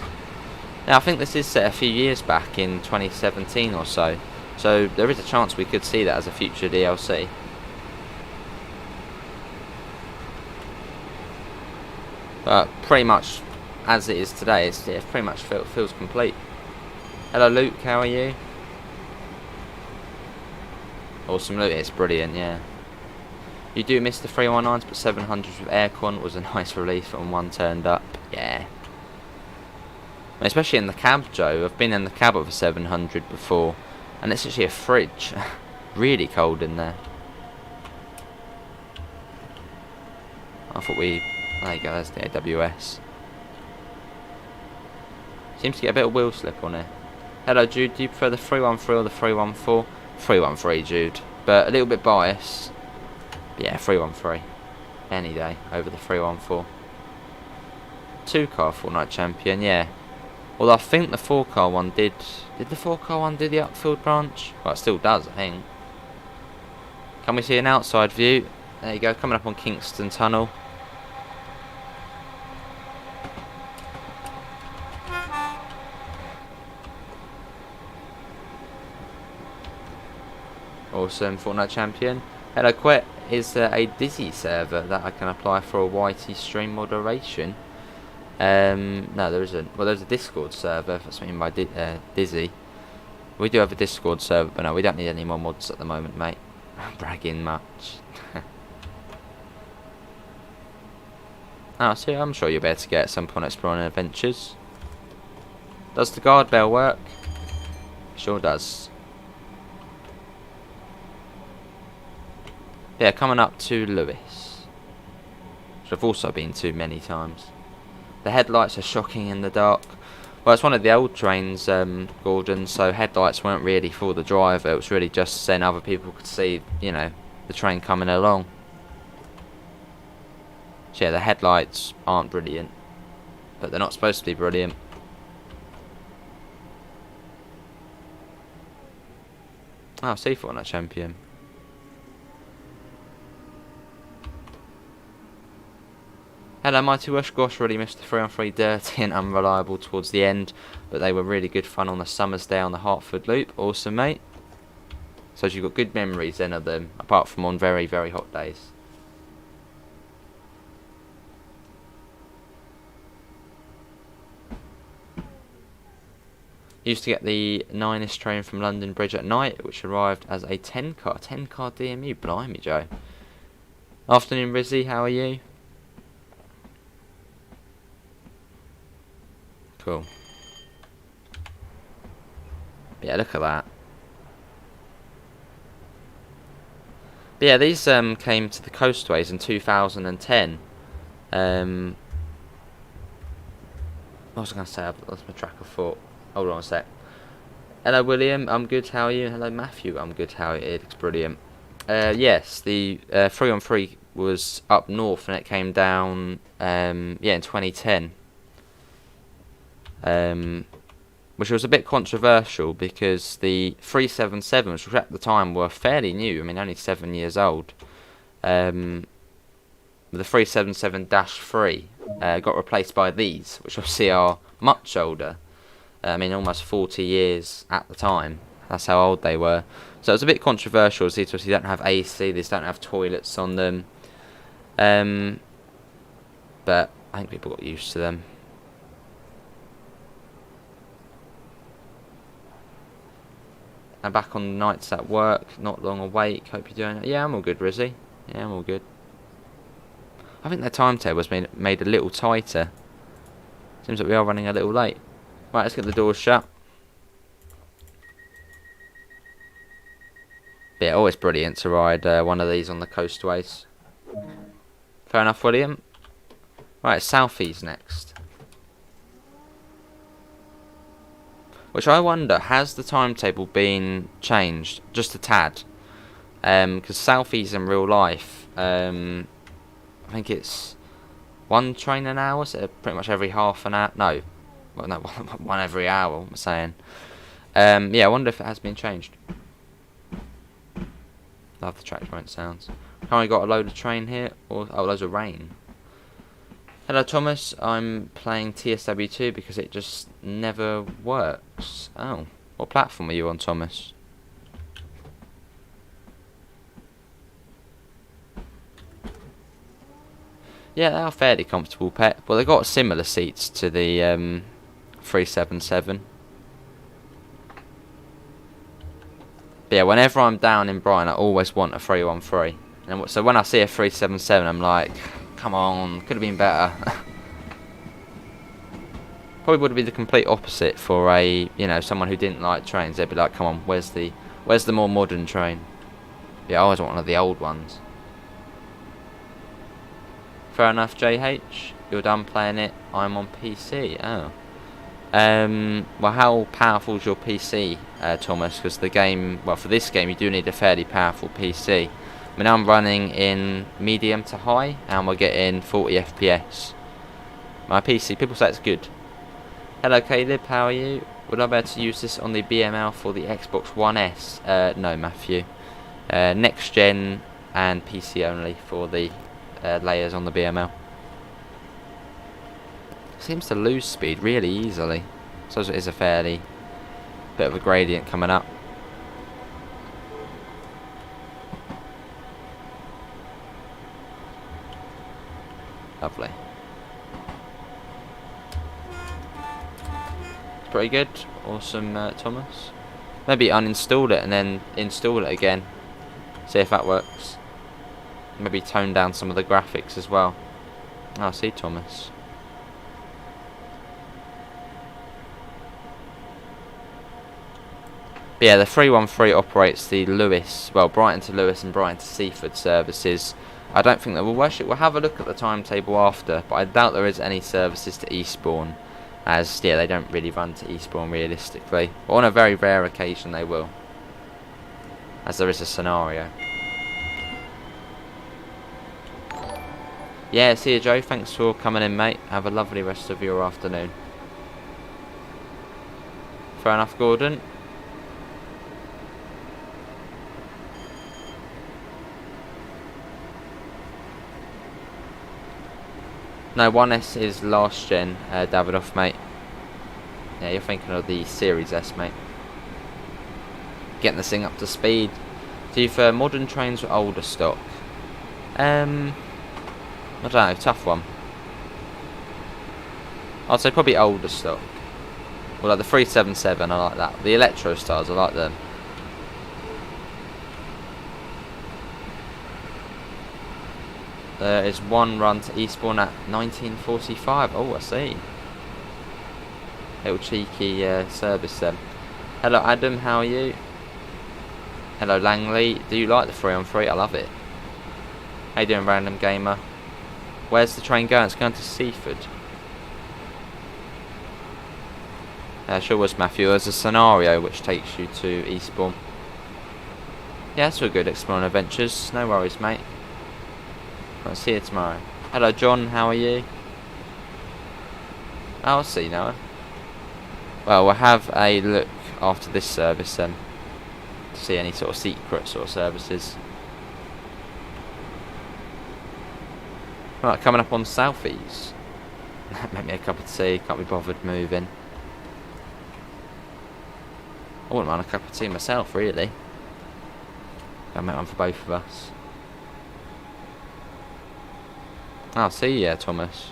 yeah, I think this is set a few years back in 2017 or so. So there is a chance we could see that as a future DLC. But pretty much as it is today, it pretty much feels complete. Hello Luke, how are you? Awesome loot, it's brilliant, yeah. You do miss the 319s, but 700s with aircon was a nice relief when one turned up. Yeah. Especially in the cab, Joe. I've been in the cab of a 700 before, and it's actually a fridge. Really cold in there. I thought we... There you go, there's the AWS. Seems to get a bit of wheel slip on it. Hello, Jude. Do you prefer the 313 or the 314? 313, Jude. But a little bit biased. But yeah, 313. Any day over the 314. 2-car Fortnite champion, yeah. Although I think the 4-car one did... Did the 4-car one do the upfield branch? Well, it still does, I think. Can we see an outside view? There you go, coming up on Kingston Tunnel. Awesome, Fortnite champion. Hello, Quet. Is there a Dizzy server that I can apply for a YT stream moderation? No, there isn't. Well, there's a Discord server, if that's what you mean by Dizzy. We do have a Discord server, but no, we don't need any more mods at the moment, mate. Bragging much. Oh, see, I'm sure you'll be able to get at some point exploring adventures. Does the guard bell work? Sure does. Yeah, coming up to Lewis, which I've also been to many times. The headlights are shocking in the dark. Well, it's one of the old trains, Gordon, so headlights weren't really for the driver. It was really just so other people could see, you know, the train coming along. So yeah, the headlights aren't brilliant, but they're not supposed to be brilliant. Oh, Fortnite champion. Hello, Mighty Wush. Gosh, really missed the 3-on-3 dirty and unreliable towards the end, but they were really good fun on the summer's day on the Hertford Loop. Awesome, mate. So you've got good memories then of them, apart from on very, very hot days. Used to get the 9ish train from London Bridge at night, which arrived as a 10-car DMU. Blimey, Joe. Afternoon, Rizzy. How are you? Cool. Yeah, look at that. But yeah, these came to the coastways in 2010. What was I going to say? I've lost my track of thought. Hold on a sec. Hello, William. I'm good. How are you? Hello, Matthew. I'm good. How are you? It looks brilliant. Yes, the 3-on-3 was up north and it came down in 2010. Which was a bit controversial because the 377s, which at the time were fairly new, I mean only 7 years old, the 377-3 got replaced by these, which obviously are much older. I mean almost 40 years at the time. That's how old they were. So it was a bit controversial. These obviously don't have AC, these don't have toilets on them. But I think people got used to them. I'm back on nights at work, not long awake. Hope you're doing it. Yeah, I'm all good, Rizzy. Yeah, I'm all good. I think their timetable was made a little tighter. Seems like we are running a little late. Right, let's get the doors shut. But yeah, always brilliant to ride one of these on the coastways. Fair enough, William. Right, Southeast next. Which I wonder, has the timetable been changed just a tad? Because Southeast in real life, I think it's one train an hour, so pretty much every half an hour. No, well, no, one every hour. I'm saying. Yeah, I wonder if it has been changed. Love the track point sounds. Currently got a load of train here, or loads of rain. Hello Thomas, I'm playing TSW2 because it just never works. Oh, what platform are you on, Thomas? Yeah, they are fairly comfortable, pet. Well, they've got similar seats to the 377. But yeah, whenever I'm down in Brighton, I always want a 313. And so when I see a 377, I'm like, come on, could have been better. Probably would be the complete opposite for a, someone who didn't like trains. They'd be like, come on, where's the more modern train? Yeah, I always want one of the old ones. Fair enough, JH. You're done playing it. I'm on PC. Oh. Well, how powerful is your PC, Thomas? Because the game, for this game, you do need a fairly powerful PC. I mean, I'm running in medium to high, and we're getting 40 FPS. My PC, people say it's good. Hello, Caleb. How are you? Would I be able to use this on the BML for the Xbox One S? No, Matthew. Next gen and PC only for the layers on the BML. Seems to lose speed really easily. So it is a fairly bit of a gradient coming up. Lovely. It's pretty good. Awesome, Thomas. Maybe uninstall it and then install it again. See if that works. Maybe tone down some of the graphics as well. I see, Thomas. But yeah, the 313 operates the Brighton to Lewes and Brighton to Seaford services. I don't think that will worship. We'll have a look at the timetable after, but I doubt there is any services to Eastbourne, as they don't really run to Eastbourne realistically. But on a very rare occasion they will, as there is a scenario. Yeah, see you, Joe. Thanks for coming in, mate. Have a lovely rest of your afternoon. Fair enough, Gordon. No, 1S is last gen, Davidoff, mate. Yeah, you're thinking of the Series S, mate. Getting this thing up to speed. Do you prefer modern trains or older stock? I don't know, tough one. I'd say probably older stock. Well, like the 377, I like that. The Electro Stars, I like them. There is one run to Eastbourne at 1945. Oh, I see. Little cheeky service then. Hello, Adam. How are you? Hello, Langley. Do you like the 3-on-3? I love it. How you doing, Random Gamer? Where's the train going? It's going to Seaford. Sure was, Matthew. There's a scenario which takes you to Eastbourne. Yeah, that's all good. Exploring adventures. No worries, mate. I'll see you tomorrow. Hello, John. How are you? I'll see you now. Well, we'll have a look after this service then, to see any sort of secret sort of services. Right, coming up on Southeast. Make me a cup of tea. Can't be bothered moving. I wouldn't mind a cup of tea myself, really. I'll make one for both of us. I'll see you, Thomas.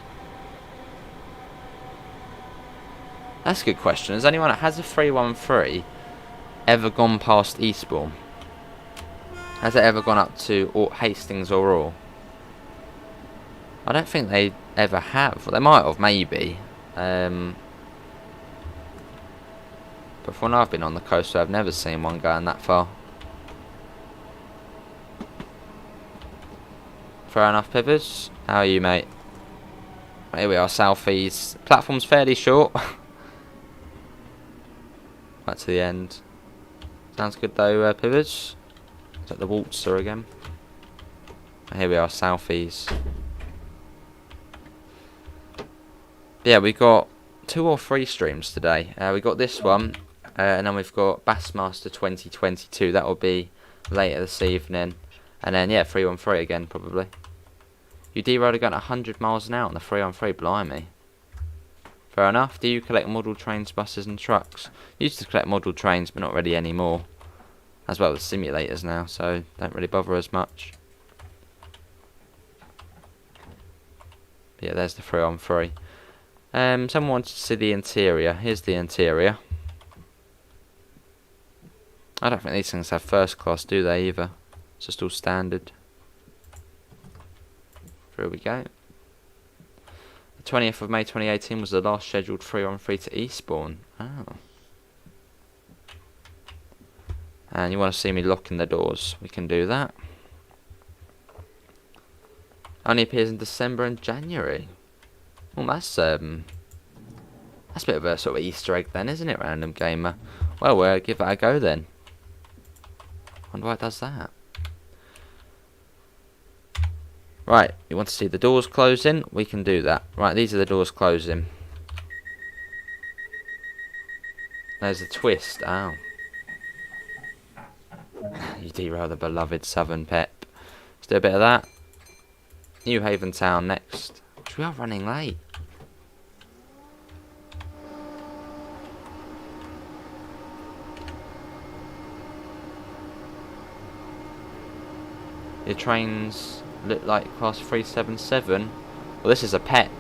That's a good question. Has anyone that has a 313 ever gone past Eastbourne? Has it ever gone up to Hastings or Orr? I don't think they ever have. Well, they might have, maybe. But from when I've been on the coast, I've never seen one going that far. Fair enough, Pivers. How are you, mate? Here we are, Southeast. Platform's fairly short. Right to the end. Sounds good though, Pivers. Is that the Waltzer again? Here we are, Southeast. Yeah, we got 2 or 3 streams today. We got this one, and then we've got Bassmaster 2022. That will be later this evening. And then, yeah, 3-on-3 again, probably. You derailed going at 100 miles an hour on the 3-on-3, blimey. Fair enough. Do you collect model trains, buses and trucks? Used to collect model trains, but not really anymore. As well as simulators now, so don't really bother as much. But yeah, there's the 3-on-3. Someone wanted to see the interior. Here's the interior. I don't think these things have first class, do they, either? It's just all standard. Here we go. The 20th of May 2018 was the last scheduled 3-on-3 to Eastbourne. Oh. And you want to see me locking the doors? We can do that. Only appears in December and January. Well, that's a bit of a sort of Easter egg then, isn't it, Random Gamer? Well, we'll give that a go then. Wonder why it does that. Right, you want to see the doors closing? We can do that. Right, these are the doors closing. There's a twist. Oh. You derail the beloved Southern Pep. Let's do a bit of that. New Haven Town next. We are running late. Your trains look like class 377. Well, this is a Pep.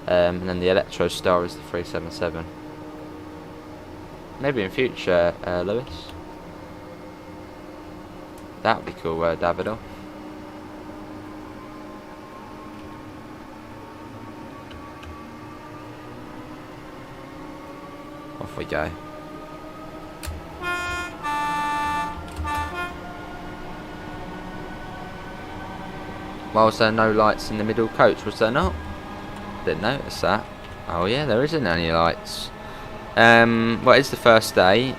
And then the Electro Star is the 377. Maybe in future, Lewis. That would be cool, Davido. Off we go. Why was there no lights in the middle coach? Was there not? Didn't notice that. Oh yeah, there isn't any lights. Well, it's the first day.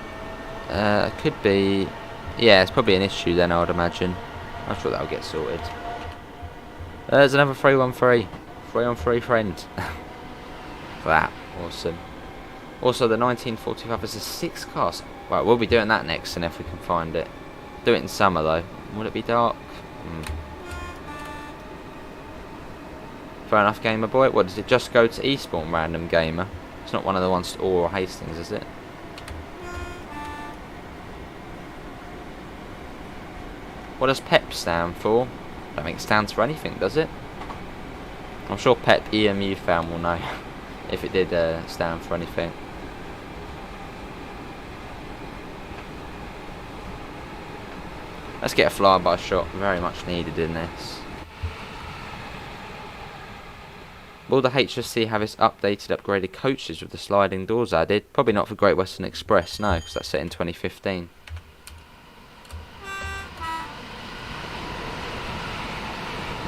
Could be. Yeah, it's probably an issue then, I would imagine. I'm sure that'll get sorted. There's another 313. 3-on-3 friend. That. Awesome. Also, the 1945 is a 6 class. Right, we'll be doing that next, and if we can find it. Do it in summer, though. Will it be dark? Fair enough, Gamer Boy. What, does it just go to Eastbourne, Random Gamer? It's not one of the ones to Orr or Hastings, is it? What does PEP stand for? I don't think it stands for anything, does it? I'm sure PEP EMU fan will know if it did stand for anything. Let's get a flyby shot, very much needed in this. Will the HSC have its updated, upgraded coaches with the sliding doors added? Probably not for Great Western Express, no, because that's set in 2015.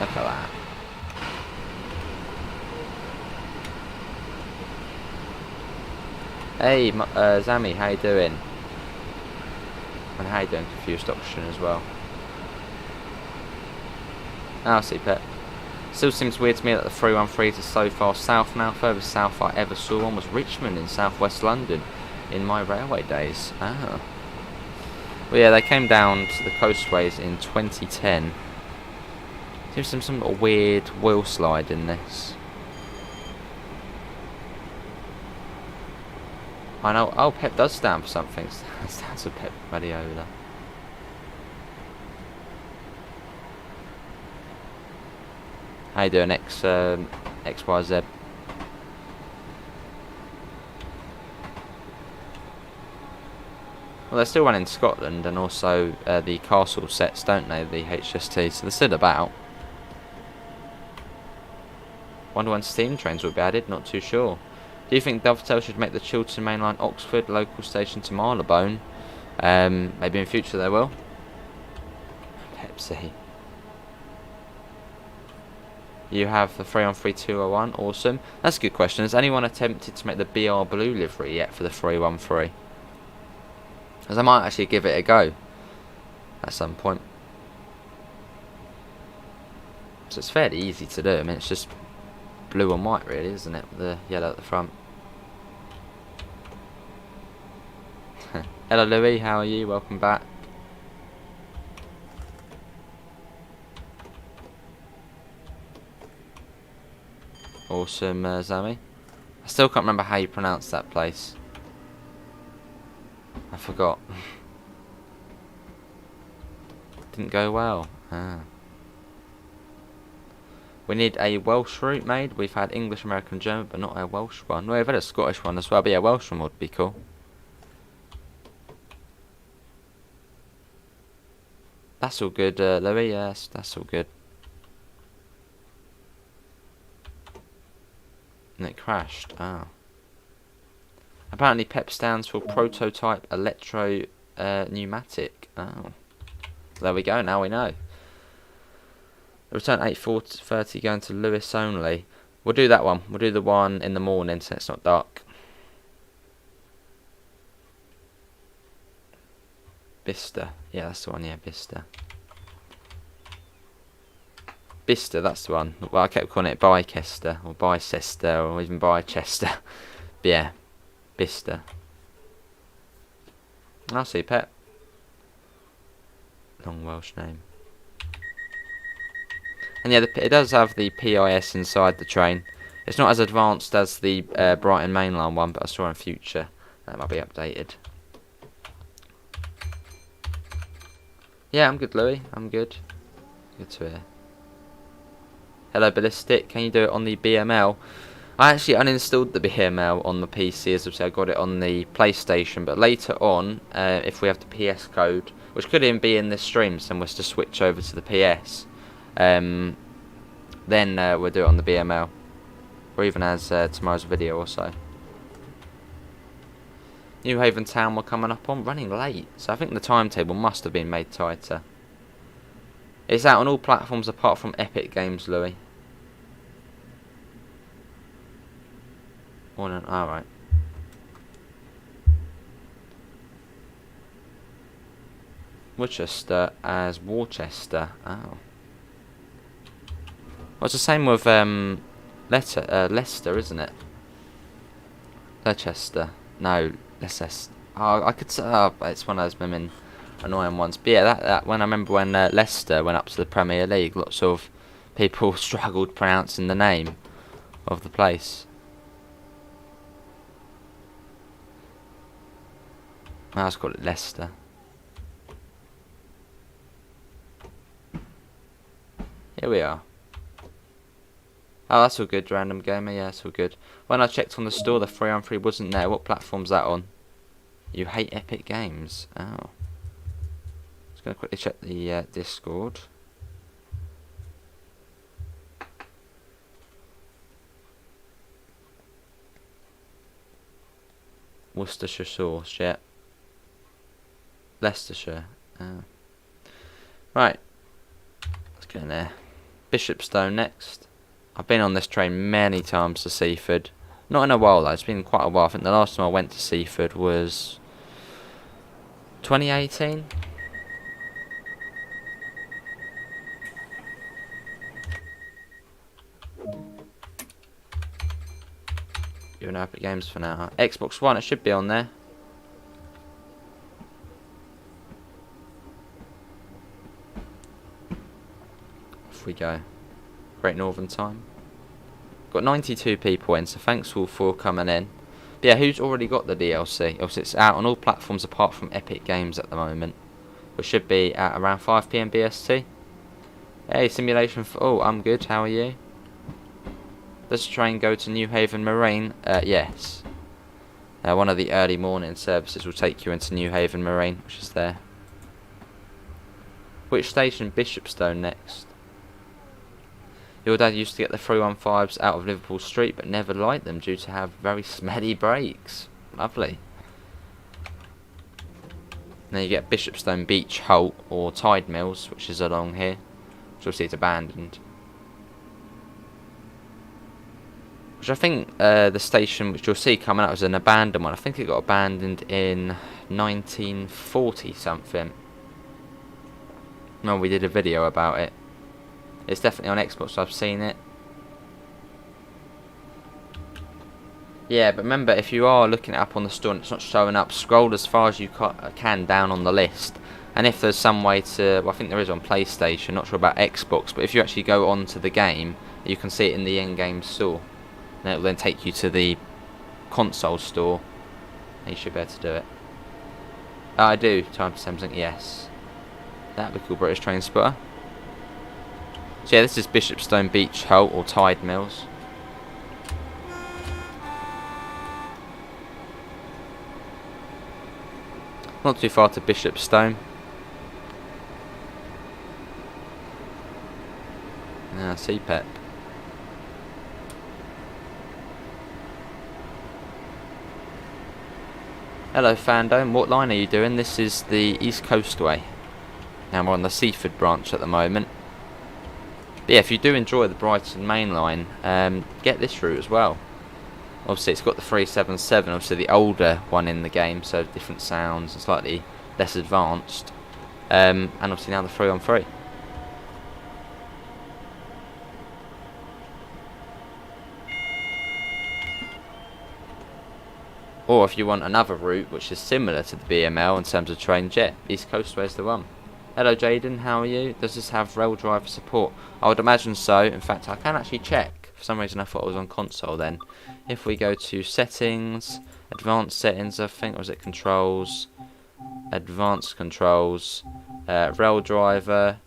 Look at that. Hey, Zami, how you doing? And how you doing, Confused Option as well. I'll see, Pet. Still seems weird to me that the 313s are so far south now. Furthest south I ever saw one was Richmond in southwest London in my railway days. Ah. Well, yeah, they came down to the coastways in 2010. Seems some sort of weird wheel slide in this. I know. Oh, PEP does stand for something. It stands for Pep Radiola. How you doing, XYZ? Well, they're still running Scotland and also the Castle sets, don't they? The HST, so they're still about. Wonder when steam trains will be added. Not too sure. Do you think Dovetail should make the Chiltern Mainline Oxford local station to Marylebone? Maybe in future they will. Pepsi. You have the 3-on-3 201. Awesome. That's a good question. Has anyone attempted to make the BR Blue livery yet for the 313? Because I might actually give it a go at some point. So it's fairly easy to do. I mean, it's just blue and white, really, isn't it? With the yellow at the front. Hello, Louis. How are you? Welcome back. Awesome, Zami. I still can't remember how you pronounce that place. I forgot. Didn't go well. Ah. We need a Welsh route made. We've had English, American, German, but not a Welsh one. Well, we've had a Scottish one as well, but yeah, Welsh one would be cool. That's all good, Louis. Yes, that's all good. And it crashed. Oh. Apparently PEP stands for Prototype Electro Pneumatic. Oh. There we go, now we know. Return 8:30 going to Lewis only. We'll do that one. We'll do the one in the morning so it's not dark. Bicester. Yeah, that's the one, yeah, Bicester. Bicester, that's the one. Well, I kept calling it Bicester, or Bicester, or even Bicester. But yeah, Bicester. I'll see, Pep. Long Welsh name. And yeah, it does have the PIS inside the train. It's not as advanced as the Brighton Mainline one, but I saw in future that might be updated. Yeah, I'm good, Louis. I'm good. Good to hear. Hello, Ballistic. Can you do it on the BML? I actually uninstalled the BML on the PC, as I got it on the PlayStation, but later on, if we have the PS code, which could even be in this stream, so was to switch over to the PS, then we'll do it on the BML, or even as tomorrow's video or so. New Haven Town we're coming up on, running late, so I think the timetable must have been made tighter. It's out on all platforms apart from Epic Games, Louis. Alright. Worcester as Worcester. Oh. Well, it's the same with Leicester, isn't it? Leicester. No, Leicester. Oh, I could say. Oh, it's one of those blooming annoying ones. But yeah, that when I remember when Leicester went up to the Premier League, lots of people struggled pronouncing the name of the place. I was called it Leicester. Here we are. Oh, that's all good, random gamer. Yeah, that's all good. When I checked on the store, the 3-on-3 wasn't there. What platform's that on? You hate Epic Games. Oh. Just gonna quickly check the Discord. Worcestershire sauce, yeah. Leicestershire. Oh. Right. Let's get in there. Bishopstone next. I've been on this train many times to Seaford. Not in a while though, it's been quite a while. I think the last time I went to Seaford was 2018. You're in Epic Games for now. Xbox One, it should be on there. Off we go. Great Northern Time. Got 92 people in, so thanks all for coming in. But yeah, who's already got the DLC? Obviously, it's out on all platforms apart from Epic Games at the moment, which should be at around 5 PM BST. Hey, simulation for. Oh, I'm good. How are you? Does the train go to New Haven Marine? Yes. One of the early morning services will take you into New Haven Marine, which is there. Which station? Bishopstone next. Your dad used to get the 315s out of Liverpool Street, but never liked them due to have very smelly brakes. Lovely. Then you get Bishopstone Beach Halt or Tide Mills, which is along here. Which obviously it's abandoned. Which I think the station which you'll see coming out is an abandoned one. I think it got abandoned in 1940 something. No, we did a video about it. It's definitely on Xbox, so I've seen it. Yeah, but remember, if you are looking it up on the store and it's not showing up, scroll as far as you can down on the list. And if there's some way to, well, I think there is on PlayStation, not sure about Xbox, but if you actually go onto the game, you can see it in the in-game store. And it will then take you to the console store, and you should be able to do it. Oh, I do, time for Samsung, yes. That'd be cool, British Train Spotter. So yeah, this is Bishopstone Beach Halt or Tide Mills. Not too far to Bishopstone. Yeah, see, Pep. Hello, Fandom. What line are you doing? This is the East Coastway. Now we're on the Seaford branch at the moment. But yeah, if you do enjoy the Brighton main line, get this route as well. Obviously, it's got the 377, obviously the older one in the game, so different sounds and slightly less advanced. And obviously now the 3-on-3. Or if you want another route which is similar to the BML in terms of trains, yeah, East Coastway is the one. Hello Jaden, how are you? Does this have rail driver support? I would imagine so. In fact, I can actually check. For some reason I thought I was on console then. If we go to settings, advanced settings I think, or was it controls? Advanced controls, rail driver.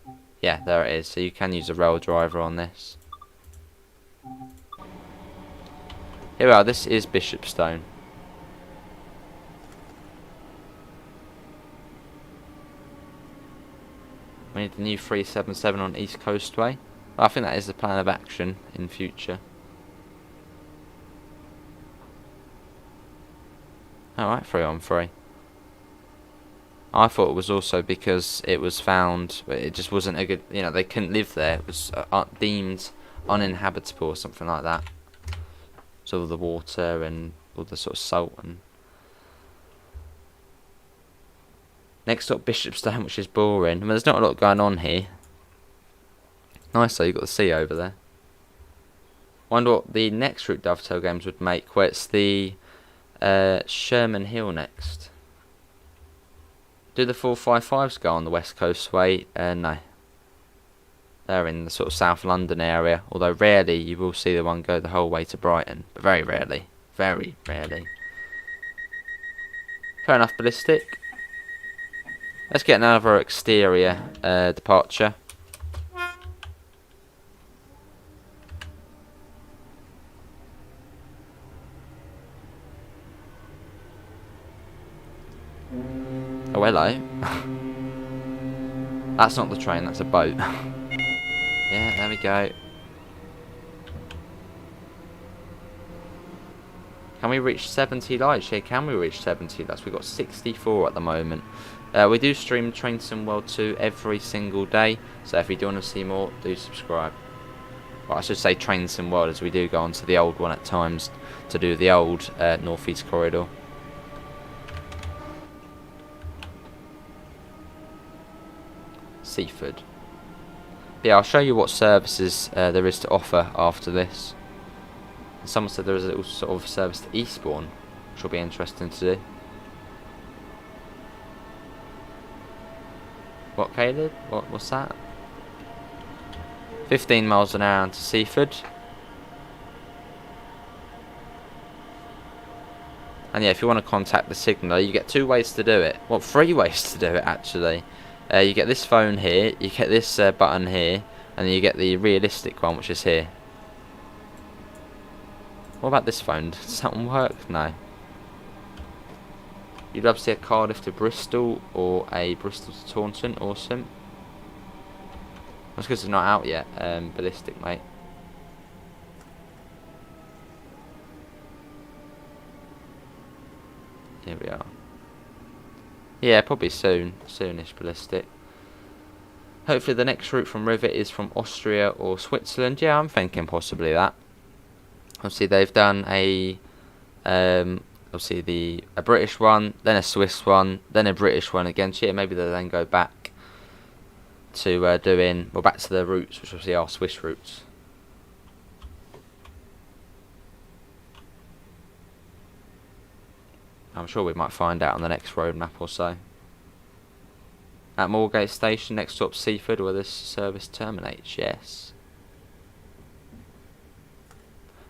Yeah, there it is. So you can use a rail driver on this. Here we are, this is Bishopstone. We need the new 377 on East Coastway. Well, I think that is the plan of action in future. Alright, 3-on-3. I thought it was also because it was found, it just wasn't a good, you know, they couldn't live there. It was deemed uninhabitable or something like that. So all the water and all the sort of salt and... Next up, Bishopstone, which is boring. I mean, there's not a lot going on here. Nice though, you've got the sea over there. Wonder what the next route Dovetail Games would make, where it's the Sherman Hill next. Do the 455s go on the West Coastway? No. They're in the sort of South London area, although rarely you will see the one go the whole way to Brighton. But very rarely. Very rarely. Fair enough, Ballistic. Let's get another exterior departure. Oh, hello. That's not the train, that's a boat. Yeah, there we go. Can we reach 70 likes? Yeah, can we reach 70 likes? We've got 64 at the moment. We do stream Train Sim World 2 every single day, so if you do want to see more, do subscribe. Well, I should say Train Sim World, as we do go on to the old one at times to do the old North East Corridor. Seaford. Yeah, I'll show you what services there is to offer after this. Someone said there is a little sort of service to Eastbourne, which will be interesting to do. What, Caleb? What's that? 15 miles an hour to Seaford. And yeah, if you want to contact the signaller, you get 2 ways to do it. Well, 3 ways to do it actually. You get this phone here, you get this button here, and then you get the realistic one, which is here. What about this phone? Does that one work? No. You'd love to see a Cardiff to Bristol or a Bristol to Taunton. Awesome. That's because it's not out yet. Ballistic, mate. Here we are. Yeah, probably soon. Soonish, Ballistic. Hopefully the next route from Rivet is from Austria or Switzerland. Yeah, I'm thinking possibly that. Obviously they've done a obviously a British one, then a Swiss one, then a British one again. So yeah, maybe they'll then go back to back to their roots, which obviously are Swiss roots. I'm sure we might find out on the next road map or so. At Moorgate Station, next stop Seaford, where this service terminates. Yes.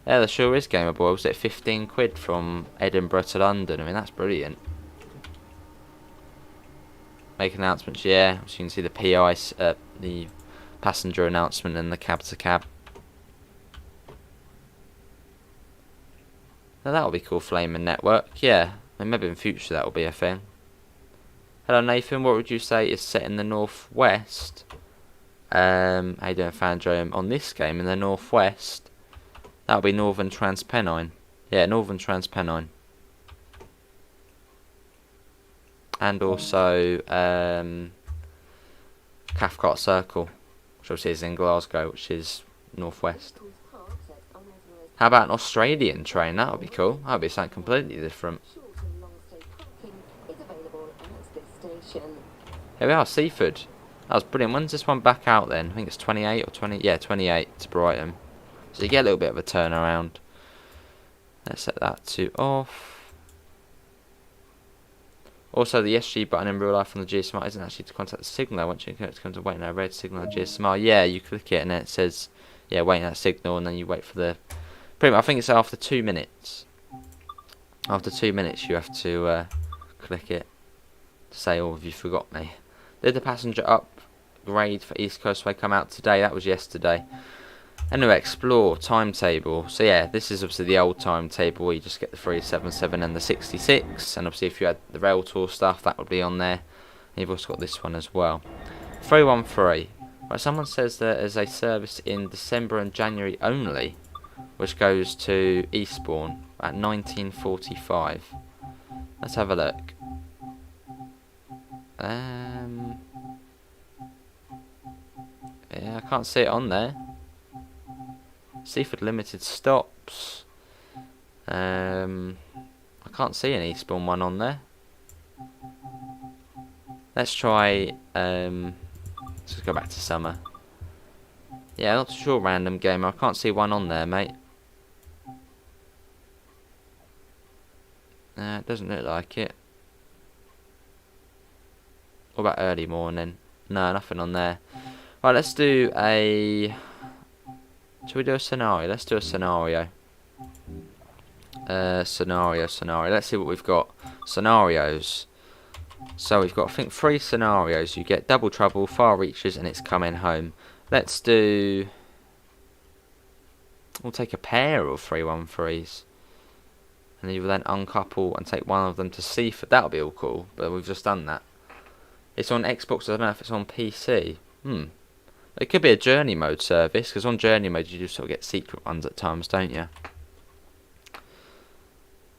Yeah, there sure is Gamer Boy. Was it 15 quid from Edinburgh to London? I mean, that's brilliant. Make announcements, yeah. So you can see the PI, the passenger announcement and the cab to cab. Now that'll be cool, Flaming Network. Yeah, I mean, maybe in future that'll be a thing. Hello Nathan, what would you say is set in the northwest? How you doing, Fandrome? On this game in the northwest, that'll be Northern Transpennine. Yeah, Northern Transpennine. And also Cathcart Circle, which obviously is in Glasgow, which is northwest. How about an Australian train? That would be cool. That would be something completely different. Here we are, Seaford. That was brilliant. When's this one back out then? I think it's 28 or 20. Yeah, 28 to Brighton. So you get a little bit of a turnaround. Let's set that to off. Also, the SG button in real life on the GSMR isn't actually to contact the signal. Once you come to waiting a red signal on GSMR, yeah, you click it and then it says, yeah, waiting that signal, and then you wait for the. Pretty much, I think it's after 2 minutes. After 2 minutes, you have to click it to say, "Oh, have you forgot me?" Did the passenger upgrade for East Coastway come out today? That was yesterday. Anyway, explore timetable. So yeah, this is obviously the old timetable where you just get the 377 and the 66, and obviously if you had the rail tour stuff, that would be on there. And you've also got this one as well. 313. Right, someone says there is a service in December and January only, which goes to Eastbourne at 1945. Let's have a look. Yeah, I can't see it on there. Seaford Limited stops. I can't see an Eastbourne one on there. Let's try. Let's just go back to summer. Yeah, not sure, random gamer. I can't see one on there, mate. It doesn't look like it. What about early morning? No, nothing on there. Right, let's do a. Should we do a scenario? Let's do a scenario. Scenario. Let's see what we've got. Scenarios. So we've got, I think, 3 scenarios. You get Double Trouble, Far Reaches, and It's Coming Home. Let's do. We'll take a pair of 313s. And you will then uncouple and take one of them to Seaford. That'll be all cool, but we've just done that. It's on Xbox, I don't know if it's on PC. It could be a journey mode service, because on journey mode you do sort of get secret ones at times, don't you?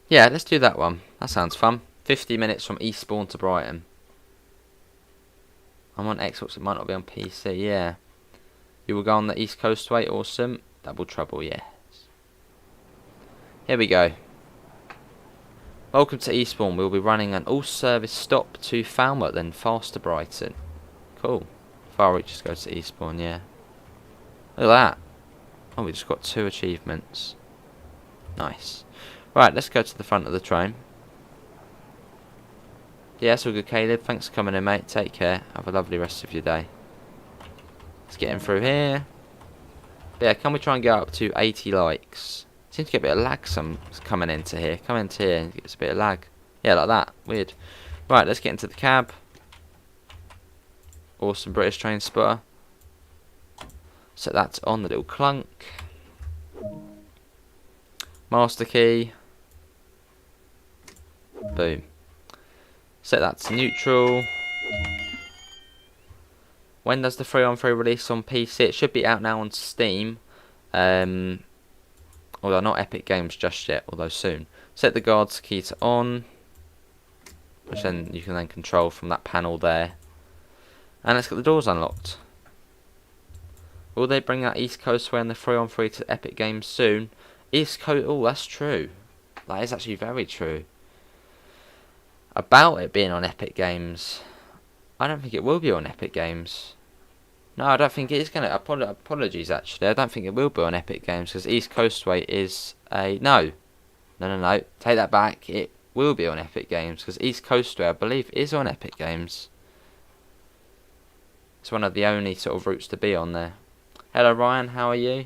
Yeah, let's do that one. That sounds fun. 50 minutes from Eastbourne to Brighton. I'm on Xbox, it might not be on PC, yeah. You will go on the East Coastway, awesome. Double Trouble, yes. Here we go. Welcome to Eastbourne. We'll be running an all-service stop to Falmouth, then fast to Brighton. Cool. Far Reaches goes to Eastbourne, yeah. Look at that. Oh, we just got 2 achievements. Nice. Right, let's go to the front of the train. Yeah, that's all good, Caleb. Thanks for coming in, mate. Take care. Have a lovely rest of your day. Let's get in through here. But yeah, can we try and get up to 80 likes? Seems to get a bit of lag coming into here. Come into here and it's a bit of lag. Yeah, like that. Weird. Right, let's get into the cab. Awesome British train spotter. Set that on the little clunk. Master key. Boom. Set that to neutral. When does the 313 release on PC? It should be out now on Steam. Although not Epic Games just yet, although soon. Set the guards key to on, which then you can then control from that panel there. And let's get the doors unlocked. Will they bring that East Coastway and the 313 to Epic Games soon? East Coast, oh, that's true. That is actually very true. About it being on Epic Games, I don't think it will be on Epic Games. No, I don't think it is going to. Apologies, actually. I don't think it will be on Epic Games, because East Coastway is a. No. Take that back. It will be on Epic Games, because East Coastway, I believe, is on Epic Games. It's one of the only sort of routes to be on there. Hello, Ryan. How are you?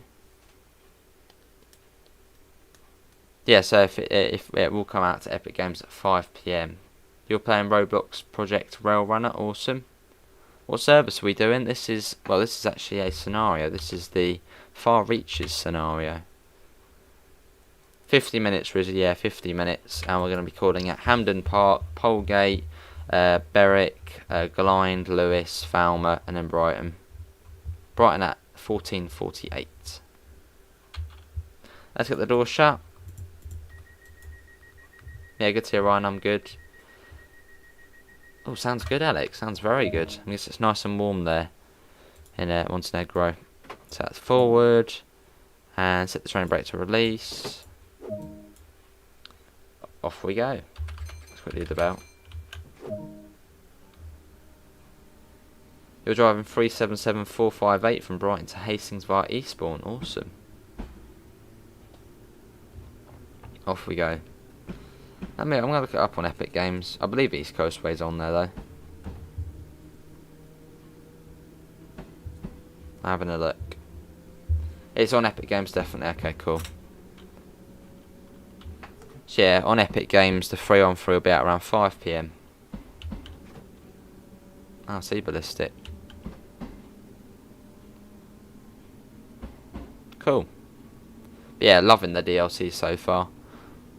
Yeah, so if it will come out to Epic Games at 5 PM. You're playing Roblox Project Rail Runner. Awesome. What service are we doing? This is actually a scenario. This is the Far Reaches scenario. 50 minutes, Rizzy. Yeah, 50 minutes. And we're going to be calling at Hampden Park, Polegate, Berwick, Glynde, Lewis, Falmouth, and then Brighton. Brighton at 14.48. Let's get the door shut. Yeah, good to hear, Ryan. I'm good. Oh, sounds good, Alex. Sounds very good. I guess it's nice and warm there in Montenegro. So that's forward. And set the train brake to release. Off we go. Let's quickly do the bell. You're driving 377458 from Brighton to Hastings via Eastbourne. Awesome. Off we go. I'm going to look it up on Epic Games. I believe East Coast Way's on there though. Having a look. It's on Epic Games definitely. Okay, cool. So yeah, on Epic Games the 3-on-3 will be out around 5 PM. I see ballistic. Cool. But yeah, loving the DLC so far.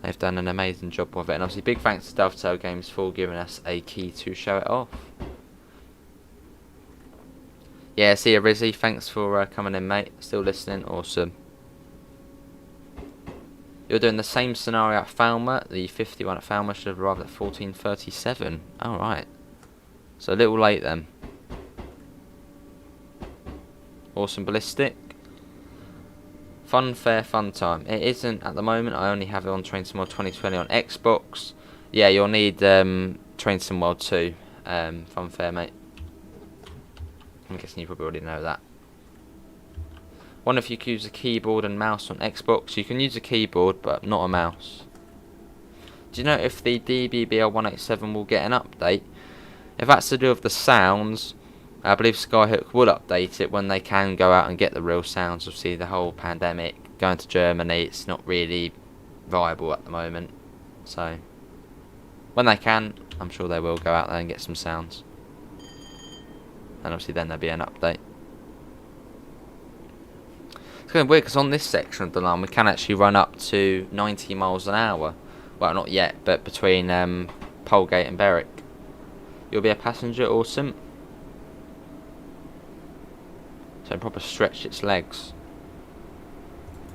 They've done an amazing job with it, and obviously big thanks to Dovetail Games for giving us a key to show it off. Yeah, see you, Rizzy. Thanks for coming in, mate. Still listening. Awesome. You're doing the same scenario at Falmer. The 51 at Falmer should have arrived at 14:37. Alright. So a little late then. Awesome ballistic. Fun fair fun time. It isn't at the moment. I only have it on Train Sim World 2020 on Xbox. Yeah, you'll need Train Sim World 2 fun fair, mate. I'm guessing you probably already know that. Wonder if you could use a keyboard and mouse on Xbox. You can use a keyboard but not a mouse. Do you know if the DBBL187 will get an update? If that's to do with the sounds, I believe Skyhook will update it when they can go out and get the real sounds. Obviously the whole pandemic, going to Germany, it's not really viable at the moment. So when they can, I'm sure they will go out there and get some sounds. And obviously then there'll be an update. It's kind of weird because on this section of the line we can actually run up to 90 miles an hour. Well, not yet, but between Polegate and Berwick. You'll be a passenger, awesome. So proper stretch its legs.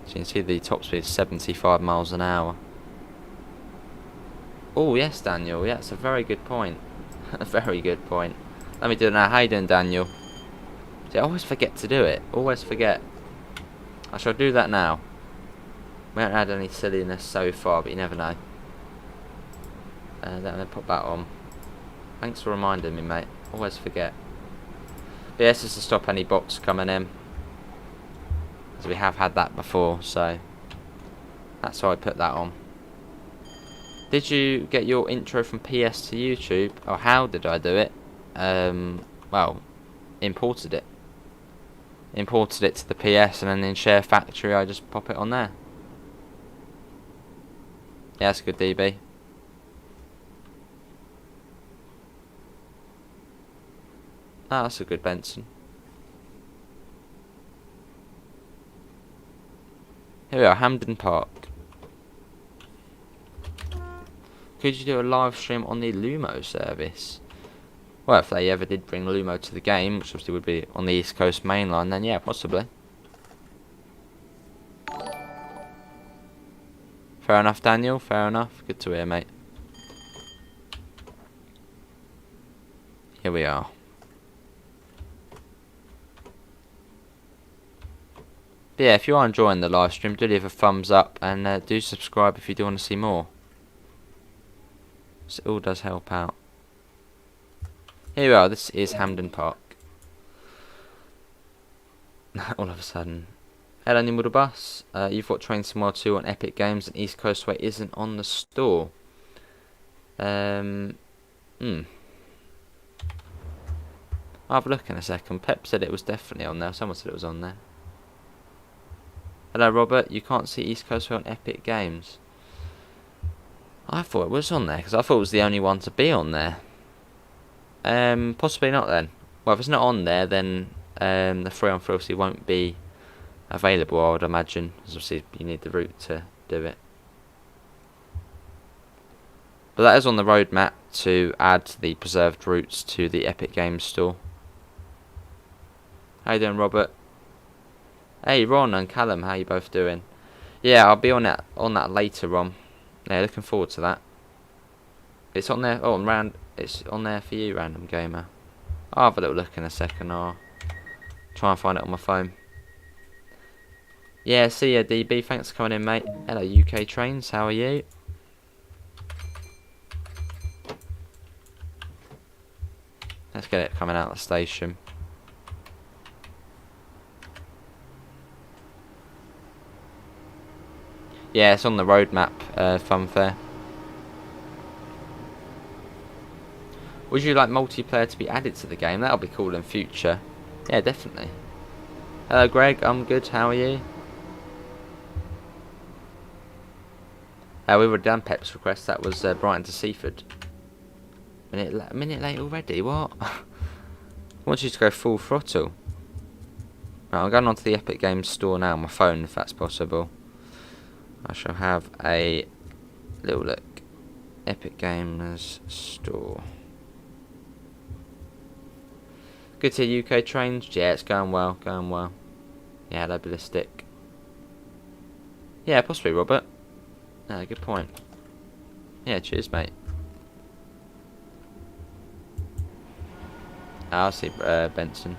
So you can see the top speed is 75 miles an hour. Oh yes, Daniel, yeah, that's a very good point. A very good point. Let me do it now. How you doing, Daniel? See, I always forget to do it. Always forget. I shall do that now. We haven't had any silliness so far, but you never know. Let me put that on. Thanks for reminding me, mate. Always forget. But yes, just to stop any bots coming in. Because we have had that before, so that's why I put that on. Did you get your intro from PS to YouTube? Or how did I do it? Well, imported it. Imported it to the PS, and then in Share Factory I just pop it on there. Yeah, that's good, DB. Ah, that's a good Benson. Here we are, Hampden Park. Could you do a live stream on the Lumo service? Well, if they ever did bring Lumo to the game, which obviously would be on the East Coast main line, then yeah, possibly. Fair enough, Daniel, fair enough. Good to hear, mate. Here we are. But yeah, if you are enjoying the live stream, do leave a thumbs up and do subscribe if you do want to see more. So it all does help out. Here we are, this is Hampden Park. All of a sudden. Hello, New Model Bus. You've got Train Sim World 2 on Epic Games and East Coast Way isn't on the store. I'll have a look in a second. Pep said it was definitely on there. Someone said it was on there. Hello, Robert. You can't see East Coast Way on Epic Games. I thought it was on there because I thought it was the only one to be on there. Possibly not then. Well, if it's not on there, then the 3-on-3 obviously won't be available, I would imagine. Because obviously you need the route to do it. But that is on the roadmap to add the preserved routes to the Epic Games store. How you doing, Robert? Hey, Ron and Callum, how you both doing? Yeah, I'll be on that later, Ron. Yeah, looking forward to that. It's on there. Oh, it's on there for you, random gamer. I'll have a little look in a second. I'll try and find it on my phone. Yeah, see ya, DB. Thanks for coming in, mate. Hello, UK Trains. How are you? Let's get it coming out of the station. Yeah, it's on the roadmap, Funfair. Would you like multiplayer to be added to the game? That'll be cool in future. Yeah, definitely. Hello, Greg. I'm good. How are you? We were done Pep's request. That was Brighton to Seaford. Minute late already. What? I want you to go full throttle. Right, I'm going onto the Epic Games store now on my phone, if that's possible. I shall have a little look. Epic Games store. Good to hear UK Trains. Yeah, it's going well, going well. Yeah, hello, Ballistic. Yeah, possibly, Robert. Good point. Yeah, cheers, mate. I'll see Benson.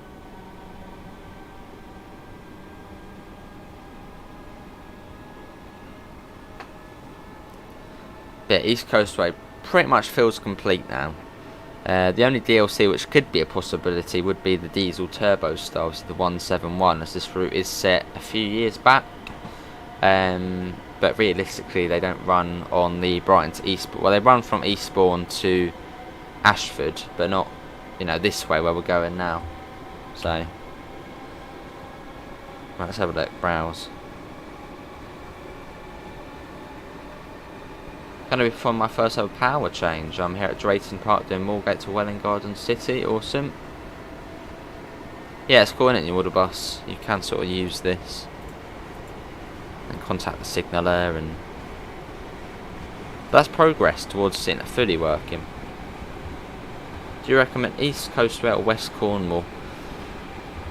Yeah, East Coast Way pretty much feels complete now. The only DLC which could be a possibility would be the diesel turbo style, so the 171, as this route is set a few years back. But realistically, they don't run on the Brighton to Eastbourne. Well, they run from Eastbourne to Ashford, but not, this way where we're going now. So, right, let's have a look. Browse. Going to be from my first ever power change. I'm here at Drayton Park doing Moorgate to Welwyn Garden City. Awesome. Yeah, it's cool, isn't it, your water bus? You can sort of use this and contact the signaller, and that's progress towards seeing it fully working. Do you recommend East Coastway or West Cornwall?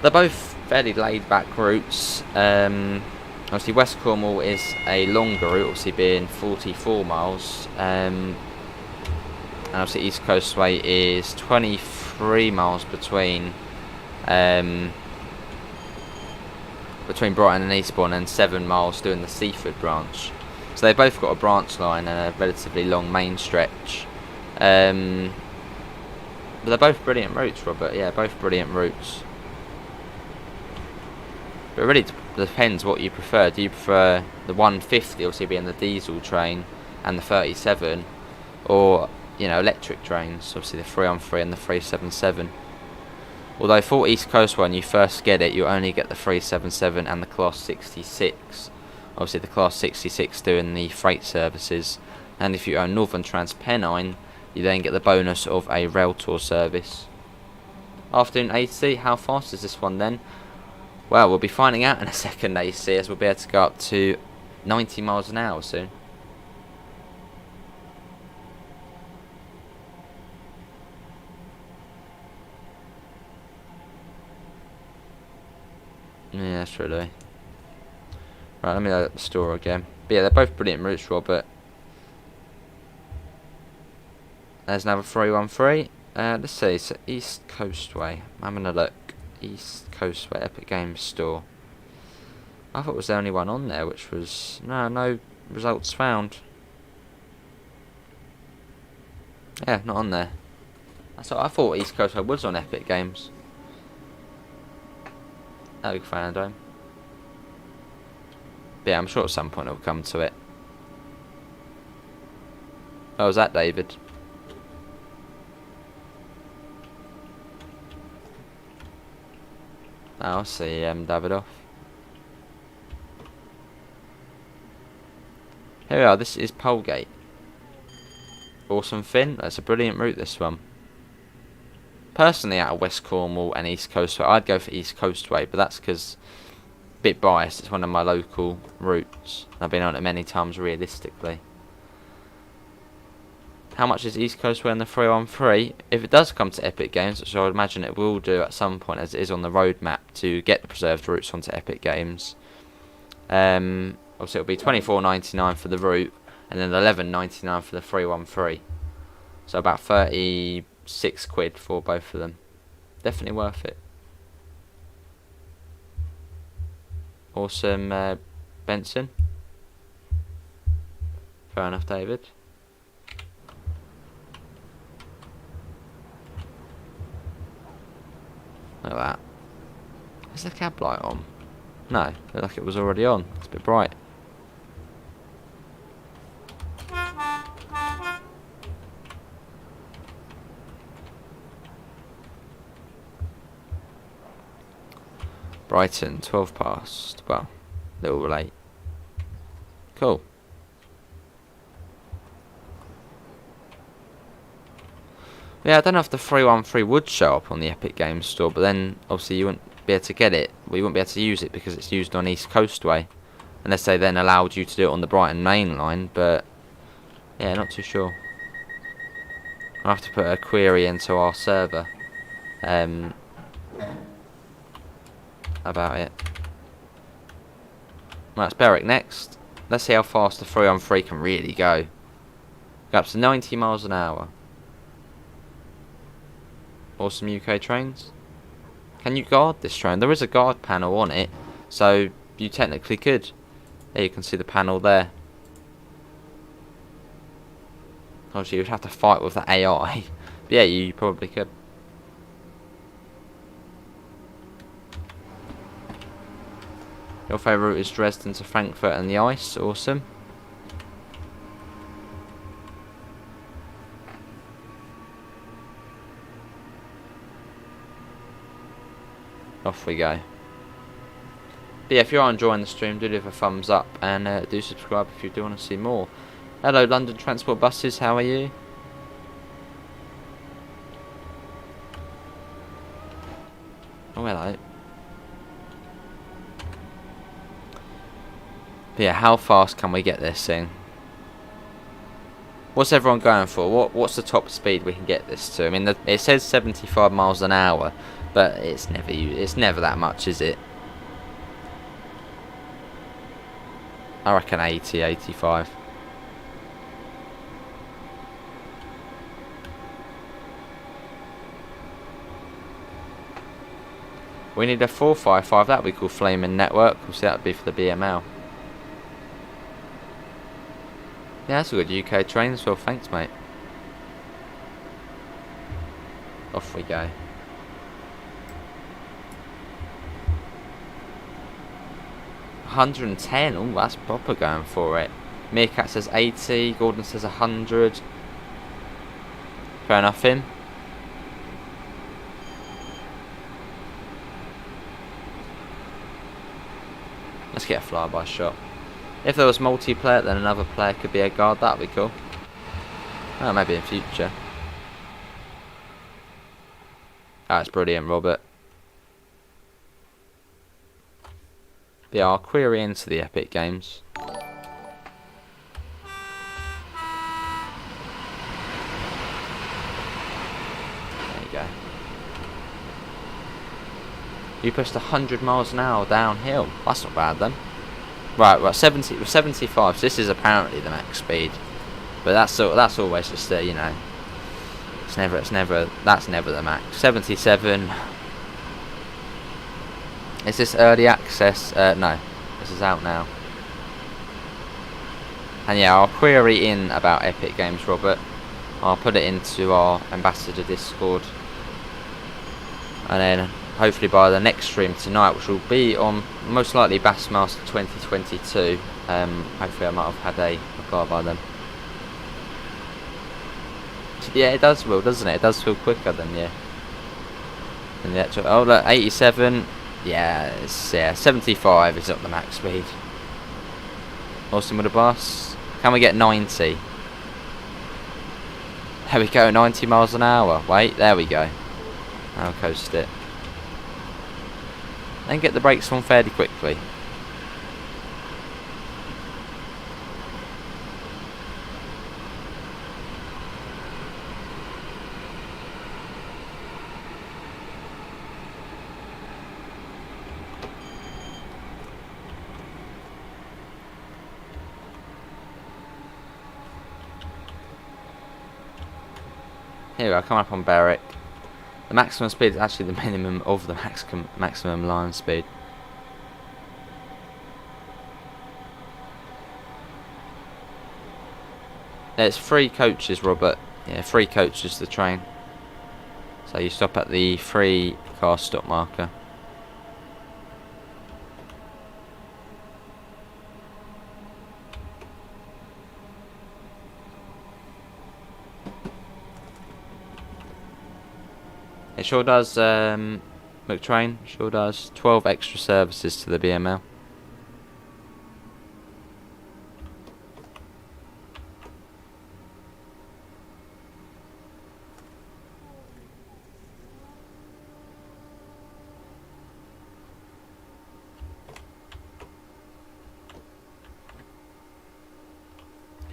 They're both fairly laid back routes. Obviously West Cornwall is a longer route, obviously being 44 miles, and obviously East Coastway is 23 miles between Brighton and Eastbourne, and 7 miles doing the Seaford branch. So they've both got a branch line and a relatively long main stretch. But they're both brilliant routes, Robert. Yeah, both brilliant routes. But it really depends what you prefer. Do you prefer the 150, obviously being the diesel train, and the 37, or electric trains, obviously the 3-on-3 and the 377? Although for East Coast when you first get it, you only get the 377 and the Class 66. Obviously the Class 66 doing the freight services, and if you own Northern Transpennine, you then get the bonus of a rail tour service. Afternoon AC, how fast is this one then? Well, we'll be finding out in a second, AC, as we'll be able to go up to 90 miles an hour soon. Yeah, that's really. Right, let me look at the store again. But yeah, they're both brilliant routes, Robert. There's another 313. Let's see, so East Coastway. I'm having a look. East Coastway Epic Games Store. I thought it was the only one on there, which was no results found. Yeah, not on there. That's what I thought. East Coastway was on Epic Games. No fandom. But yeah, I'm sure at some point it'll come to it. Oh, was that David? I'll see Davidoff. Here we are, this is Polegate. Awesome Finn, that's a brilliant route, this one. Personally, out of West Cornwall and East Coastway, I'd go for East Coastway, but that's because, a bit biased, it's one of my local routes. I've been on it many times realistically. how much is East Coast Way on the 313? If it does come to Epic Games, which I would imagine it will do at some point, as it is on the roadmap to get the preserved routes onto Epic Games. Obviously, it'll be $24.99 for the route, and then $11.99 for the 313. So about 36 quid for both of them. Definitely worth it. Awesome, Benson. Fair enough, David. Look at that. Is the cab light on? No, looked like it was already on. It's a bit bright. Brighton, 12 past. Well, a little late. Cool. Yeah, I don't know if the 313 would show up on the Epic Games Store, but then obviously you wouldn't be able to get it. Well, you wouldn't be able to use it because it's used on East Coast Way. Unless they then allowed you to do it on the Brighton main line, but yeah, not too sure. I'll have to put a query into our server about it. Right, it's Berwick next. Let's see how fast the 313 can really go. Go up to 90 miles an hour. Awesome UK trains. Can you guard this train? There is a guard panel on it, so you technically could. There you can see the panel there. Obviously you'd have to fight with the AI. But yeah, you probably could. Your favourite route is Dresden to Frankfurt and the ice. Awesome. Off we go. But yeah, if you are enjoying the stream, do leave a thumbs up and do subscribe if you do want to see more. Hello London Transport Buses, how are you? Oh hello. But yeah, how fast can we get this thing? What's everyone going for? What's the top speed we can get this to? I mean, it says 75 miles an hour, but it's never that much, is it? I reckon 80, 85. We need a 455, that we call Flaming Network. Obviously that would be for the BML. Yeah, that's a good UK train as well, thanks mate. Off we go. $110, oh that's proper going for it. Meerkat says 80, Gordon says 100. Fair enough him. Let's get a flyby shot. If there was multiplayer, then another player could be a guard, that'd be cool. Oh, maybe in future. That's brilliant, Robert. But yeah, I'll query into the Epic Games. There you go. You pushed 100 miles an hour downhill. That's not bad then. Right, 75. So this is apparently the max speed, but that's always just you know, that's never the max. 77. Is this early access? No, this is out now. And yeah, I'll query in about Epic Games, Robert. I'll put it into our Ambassador Discord, and then hopefully by the next stream tonight, which will be on most likely Bassmaster 2022. Hopefully I might have had a reply by then. Yeah, it does feel, doesn't it? It does feel quicker than the actual. Oh look, 87. Yeah, 75 is up the max speed. Awesome with a bus. Can we get 90? There we go, 90 miles an hour. Wait, there we go. I'll coast it. Then get the brakes on fairly quickly. Here we are, coming up on Berwick. The maximum speed is actually the minimum of the maximum line speed. There's 3 coaches, Robert. Yeah, 3 coaches to the train. So you stop at the 3 car stop marker. It sure does, McTrain, sure does. 12 extra services to the BML.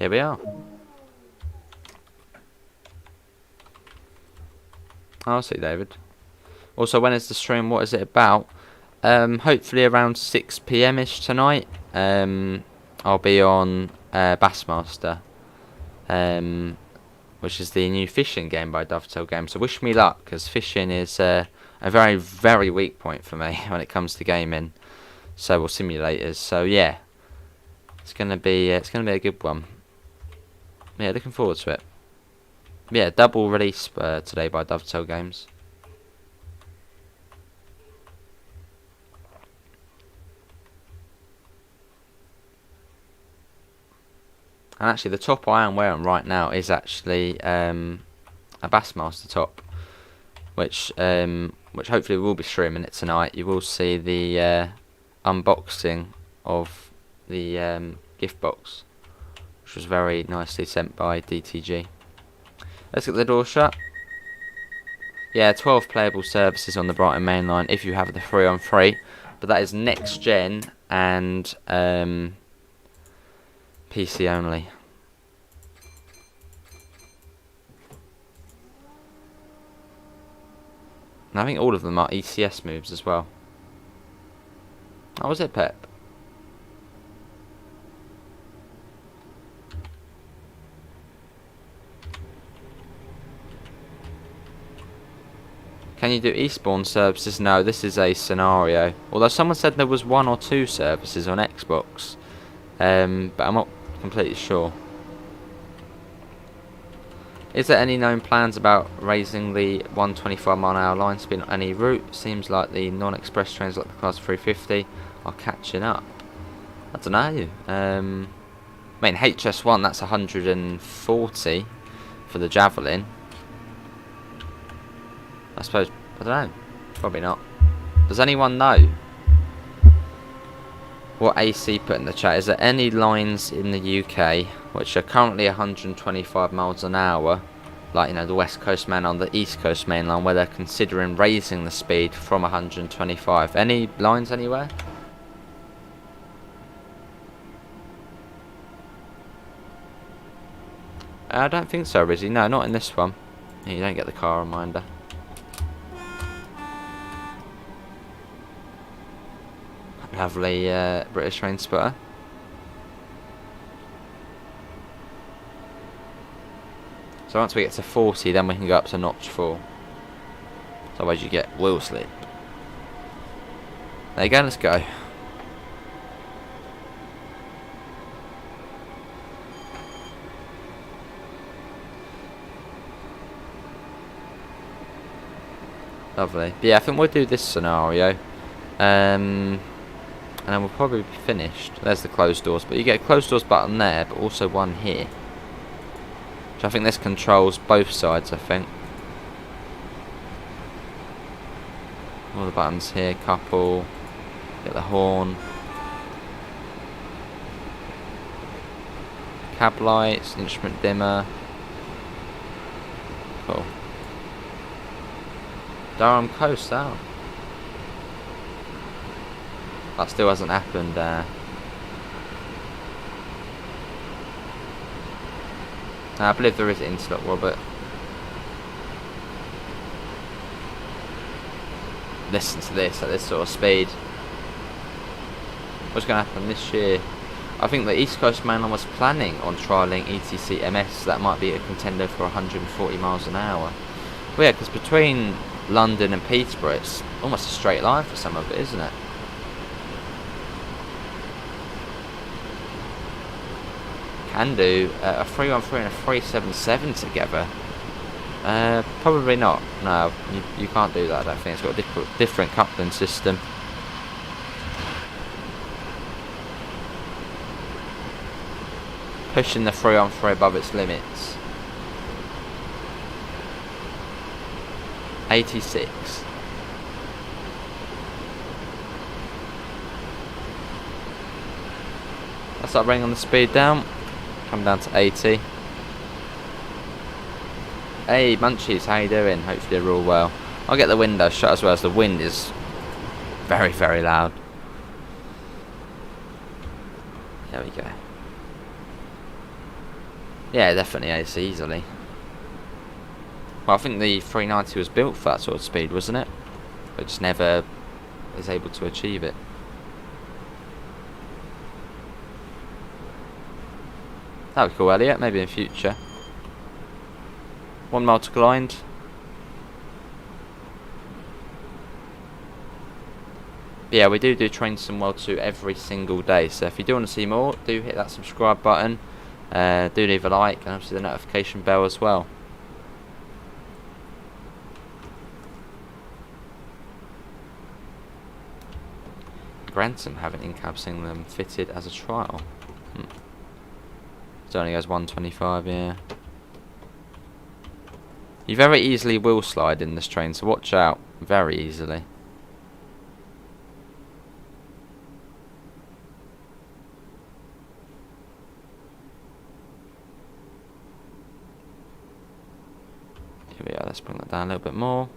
Here we are. I'll see, David. Also, when is the stream? What is it about? Hopefully around 6 PM ish tonight. I'll be on Bassmaster, which is the new fishing game by Dovetail Games. So wish me luck, because fishing is a very, very weak point for me when it comes to gaming. So, or simulators. So yeah, it's gonna be a good one. Yeah, looking forward to it. Yeah, double release today by Dovetail Games. And actually, the top I am wearing right now is actually a Bassmaster top, which hopefully we'll be streaming it tonight. You will see the unboxing of the gift box, which was very nicely sent by DTG. Let's get the door shut. Yeah, 12 playable services on the Brighton main line if you have the 3-on-3, but that is next gen and PC only. And I think all of them are ECS moves as well. Oh, was it Pep? Can you do Eastbourne services? No, this is a scenario. Although someone said there was 1 or 2 services on Xbox, but I'm not completely sure. Is there any known plans about raising the 125-mile-an-hour line speed on any route? Seems like the non-express trains like the Class 350 are catching up. I don't know. I mean, HS1, that's 140 for the Javelin. I suppose, I don't know, probably not. Does anyone know what AC put in the chat? Is there any lines in the UK which are currently 125 miles an hour, like, you know, the West Coast main line, the East Coast main line, where they're considering raising the speed from 125? Any lines anywhere? I don't think so, Rizzy. No, not in this one. You don't get the car reminder. Lovely British train spotter. So once we get to 40, then we can go up to notch 4. Otherwise you get wheel slip. There you go, let's go. Lovely. But yeah, I think we'll do this scenario. And then we'll probably be finished. There's the closed doors, but you get a closed doors button there, but also one here. Which I think this controls both sides, I think. All the buttons here, couple, get the horn. Cab lights, instrument dimmer. Cool. Durham Coast out. That still hasn't happened. I believe there is interlock, Robert. Listen to this at this sort of speed. What's going to happen this year? I think the East Coast Main Line was planning on trialling ETC-MS. That might be a contender for 140 miles an hour. Well, yeah, because between London and Peterborough, it's almost a straight line for some of it, isn't it? Can do a 313 and a 377 together. Probably not. No, you can't do that. I don't think it's got a different coupling system. Pushing the 313 above its limits. 86. I'll start bringing the speed down. Come down to 80. Hey Munchies, how you doing? Hopefully you're all well. I'll get the window shut as well, as the wind is very, very loud. There we go. Yeah, definitely AC easily. Well, I think the 390 was built for that sort of speed, wasn't it? But just never is able to achieve it. That would be cool, Elliot. Maybe in future. 1 mile to grind. But yeah, we do Train Sim World 2 every single day. So if you do want to see more, do hit that subscribe button. Do leave a like, and obviously the notification bell as well. Grantham having in-cab them fitted as a trial. It only goes 125, yeah. You very easily will slide in this train, so watch out. Very easily. Here we are, let's bring that down a little bit more.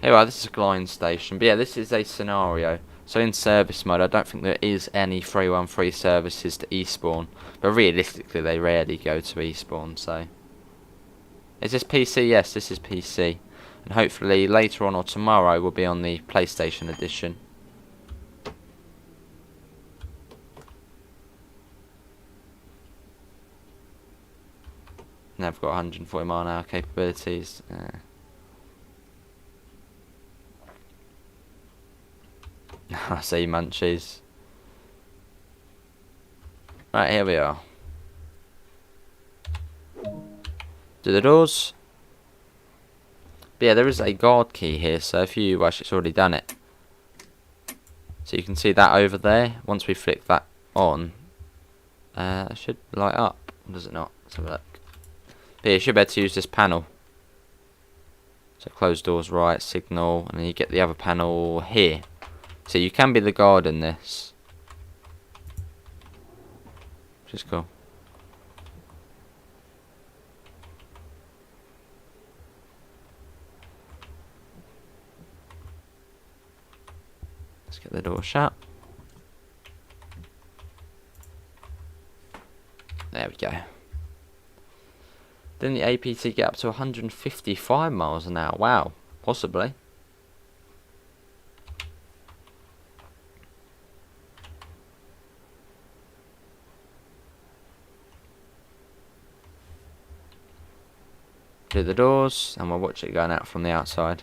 Here we are, this is a grind station. But yeah, this is a scenario. So in service mode, I don't think there is any 313 services to Eastbourne. But realistically, they rarely go to Eastbourne, so... Is this PC? Yes, this is PC. And hopefully later on or tomorrow we'll be on the PlayStation edition. Now I've got 140 mile an hour capabilities. I see Munchies. Right, here we are. Do the doors. But yeah, there is a guard key here, so if you watch, it's already done it. So you can see that over there. Once we flick that on, it should light up. Does it not? Let's have a look. But yeah, you should be able to use this panel. So close doors right, signal, and then you get the other panel here. So you can be the guard in this, which is cool. Let's get the door shut. There we go. Didn't the APT get up to 155 miles an hour? Wow, possibly. Do the doors, and we'll watch it going out from the outside.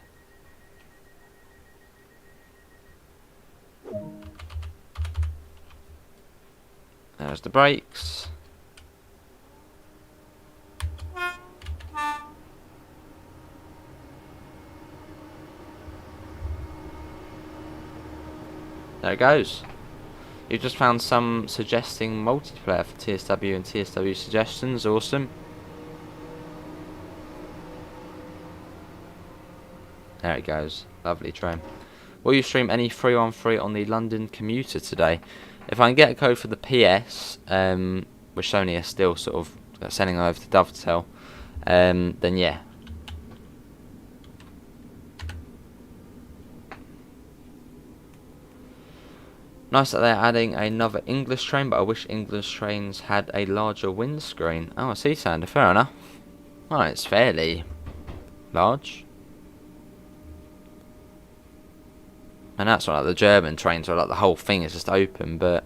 There's the brakes. There it goes. You just found some suggesting multiplayer for TSW and TSW suggestions. Awesome. There it goes. Lovely train. Will you stream any 313 on the London commuter today? If I can get a code for the PS, which Sony is still sort of sending over to Dovetail, then yeah. Nice that they're adding another English train, but I wish English trains had a larger windscreen. Oh, I see, Sander. Fair enough. Oh, it's fairly large. And that's not like the German trains where like the whole thing is just open, but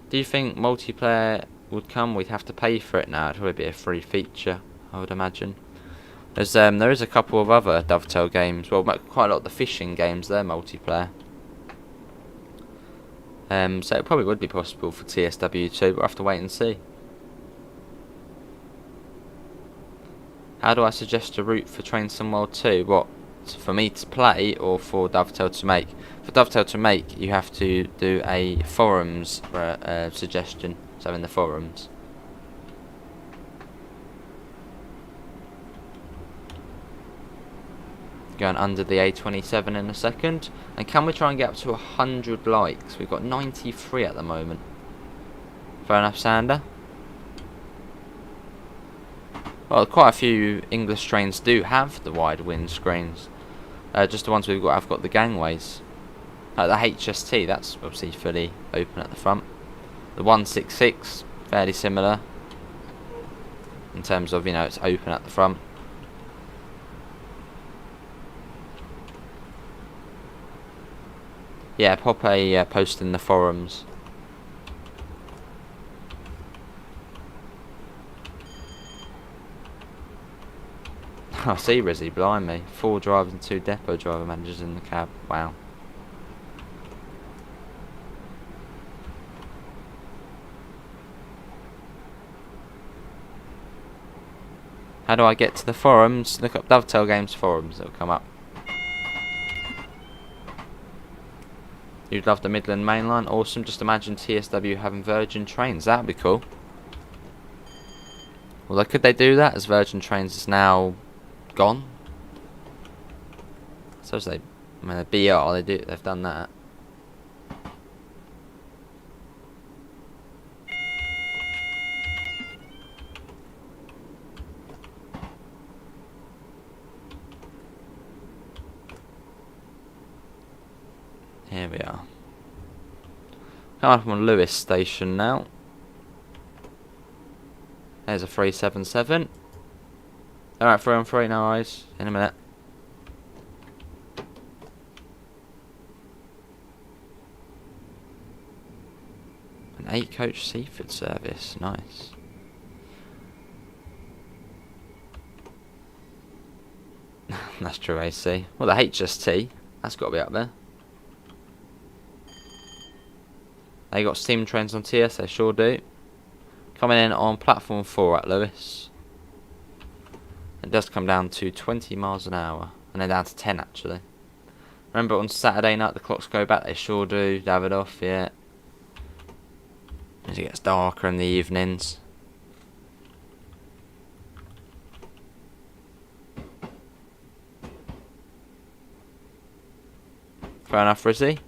do you think multiplayer would come? We'd have to pay for it now. It'd probably be a free feature, I would imagine. There is a couple of other Dovetail games. Well, quite a lot of the fishing games, they're multiplayer. So it probably would be possible for TSW2, but we'll have to wait and see. How do I suggest a route for Train World 2? What, for me to play or for Dovetail to make? For Dovetail to make, you have to do a forums suggestion, so in the forums. Going under the A27 in a second. And can we try and get up to 100 likes? We've got 93 at the moment. Fair enough, Sander. Well, quite a few English trains do have the wide windscreens. Just the ones I've got the gangways. The HST, that's obviously fully open at the front. The 166, fairly similar. In terms of, it's open at the front. Yeah, pop a post in the forums. I see Rizzy, blimey. 4 drivers and 2 depot driver managers in the cab. Wow. How do I get to the forums? Look up Dovetail Games forums, it'll come up. You'd love the Midland Main Line? Awesome. Just imagine TSW having Virgin trains. That'd be cool. Although, could they do that as Virgin Trains is now gone? I suppose they've done that. Here we are. Coming up on Lewis Station now. There's a 377. Alright, 3 on 3, no eyes. In a minute. An 8-coach Seaford service. Nice. That's true, AC. Well, the HST. That's got to be up there. They got steam trains on TS, they sure do. Coming in on platform 4 at Lewis. It does come down to 20 miles an hour. And then down to 10 actually. Remember on Saturday night the clocks go back, they sure do. Davidoff, yeah. As it gets darker in the evenings. Fair enough, Rizzy.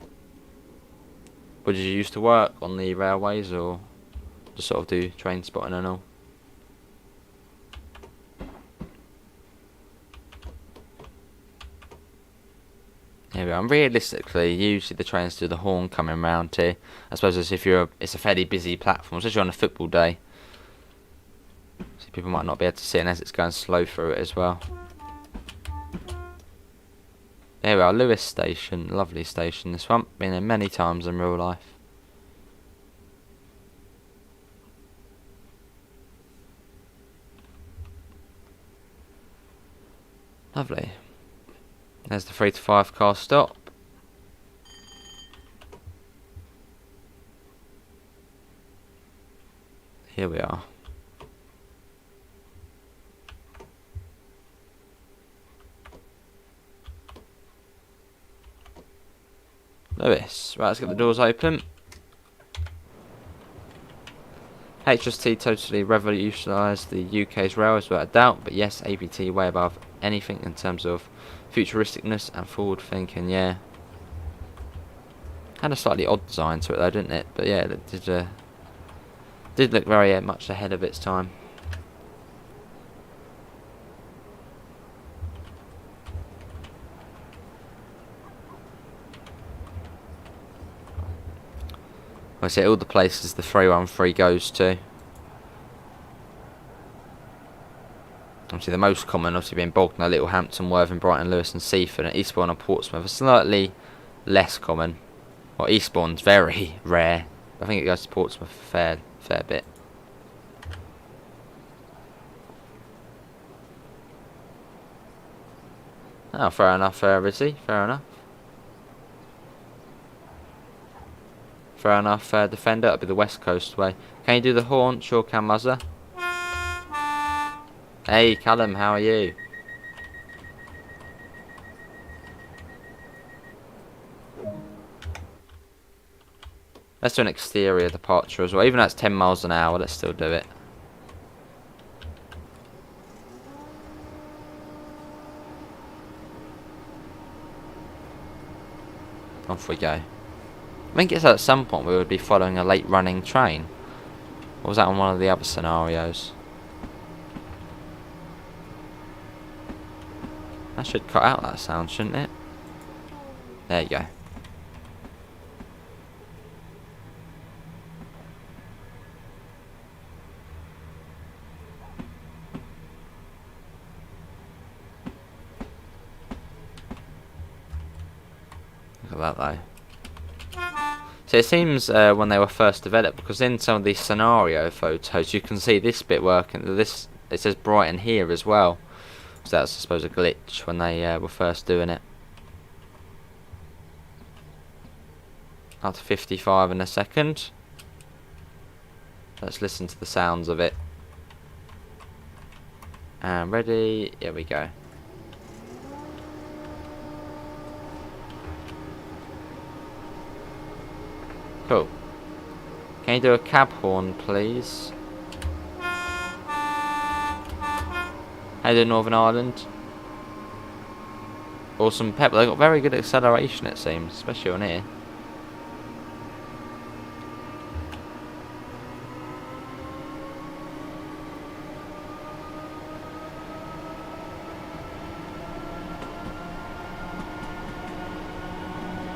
But did you used to work on the railways or just sort of do train spotting and all? Here we are. And realistically, usually the trains do the horn coming round here. I suppose as if it's a fairly busy platform, especially on a football day. So people might not be able to see it unless it's going slow through it as well. There we are, Lewis Station, lovely station this one, been there many times in real life. Lovely. There's the 3 to 5 car stop. Here we are. Lewis. Right, let's get the doors open. HST totally revolutionised the UK's railways without a doubt, but yes, APT way above anything in terms of futuristicness and forward thinking, yeah. Had a slightly odd design to it though, didn't it? But yeah, it did look very much ahead of its time. I say all the places the 313 goes to. Obviously the most common obviously being Bognor, Little Hampton, Worthing, Brighton, Lewis and Seaford, and Eastbourne and Portsmouth are slightly less common. Well, Eastbourne's very rare. I think it goes to Portsmouth a fair bit. Oh, fair enough, Rizzy, fair enough. Fair enough, Defender, that'll be the West Coast way. Can you do the horn? Sure can, Muzzer. Hey, Callum, how are you? Let's do an exterior departure as well. Even though it's 10 miles an hour, let's still do it. Off we go. I think it's at some point we would be following a late running train. Or was that on one of the other scenarios? That should cut out that sound, shouldn't it? There you go. Look at that though. So it seems when they were first developed, because in some of these scenario photos you can see this bit working. This, it says Brighton here as well. So that's I suppose a glitch when they were first doing it. Up to 55 in a second. Let's listen to the sounds of it. And ready, here we go. Cool. Can you do a cab horn, please? How you doing, Northern Ireland? Awesome pep. They've got very good acceleration, it seems, especially on here.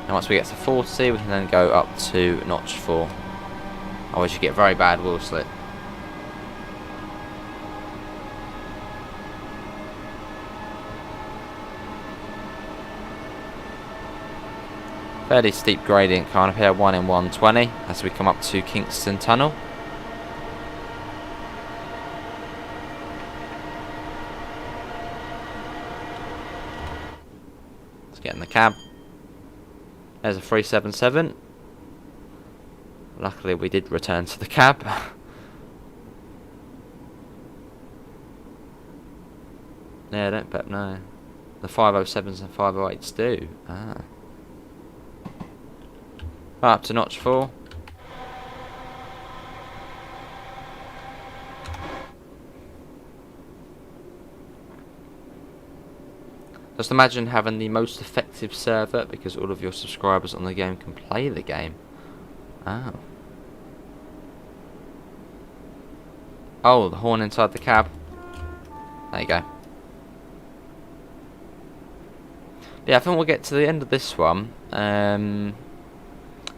And once we get to 40, we can then go up to notch 4. Otherwise you get very bad wheel slip. Fairly steep gradient kind of here, 1 in 120 as we come up to Kingston Tunnel. Let's get in the cab. There's a 377. Luckily we did return to the cab. Yeah, don't bet no. The 507s and 508s do. Ah. Right, up to notch 4. Just imagine having the most effective server because all of your subscribers on the game can play the game. Oh. Oh, the horn inside the cab. There you go. Yeah, I think we'll get to the end of this one. And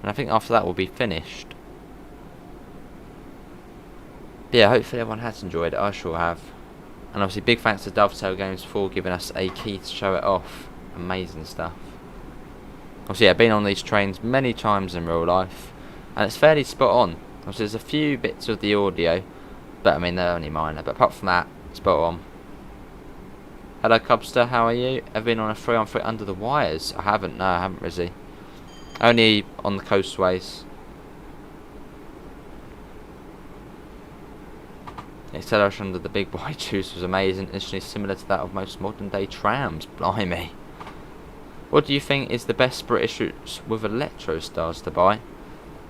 I think after that we'll be finished. Yeah, hopefully everyone has enjoyed it. I sure have. And obviously big thanks to Dovetail Games for giving us a key to show it off. Amazing stuff. Obviously yeah, I've been on these trains many times in real life. And it's fairly spot on. Obviously there's a few bits of the audio. But I mean they're only minor. But apart from that, spot on. Hello Cubster, how are you? Have been on a 3-on-3 under the wires? I haven't, no I haven't, Rizzy. Only on the coastways. The acceleration under the big wide juice was amazing, instantly similar to that of most modern day trams. Blimey. What do you think is the best British routes with electro stars to buy?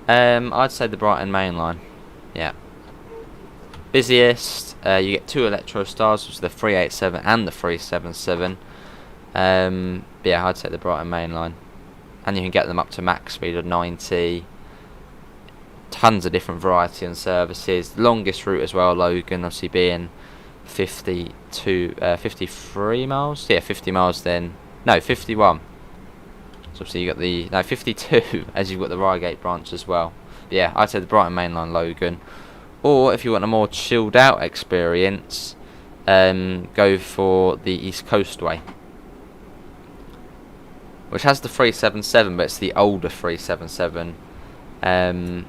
I'd say the Brighton Main Line. Yeah. Busiest, you get 2 electro stars, which is the 387 and the 377. But yeah, I'd say the Brighton Main Line. And you can get them up to max speed of 90. Tons of different variety and services. The longest route as well, Logan, obviously being 53 miles. Yeah, 50 miles then. No, 51. So obviously you got the 52 as you've got the Reigate branch as well. Yeah, I'd say the Brighton Main Line Logan. Or if you want a more chilled out experience, go for the East Coast Way, which has the 377, but it's the older 377. And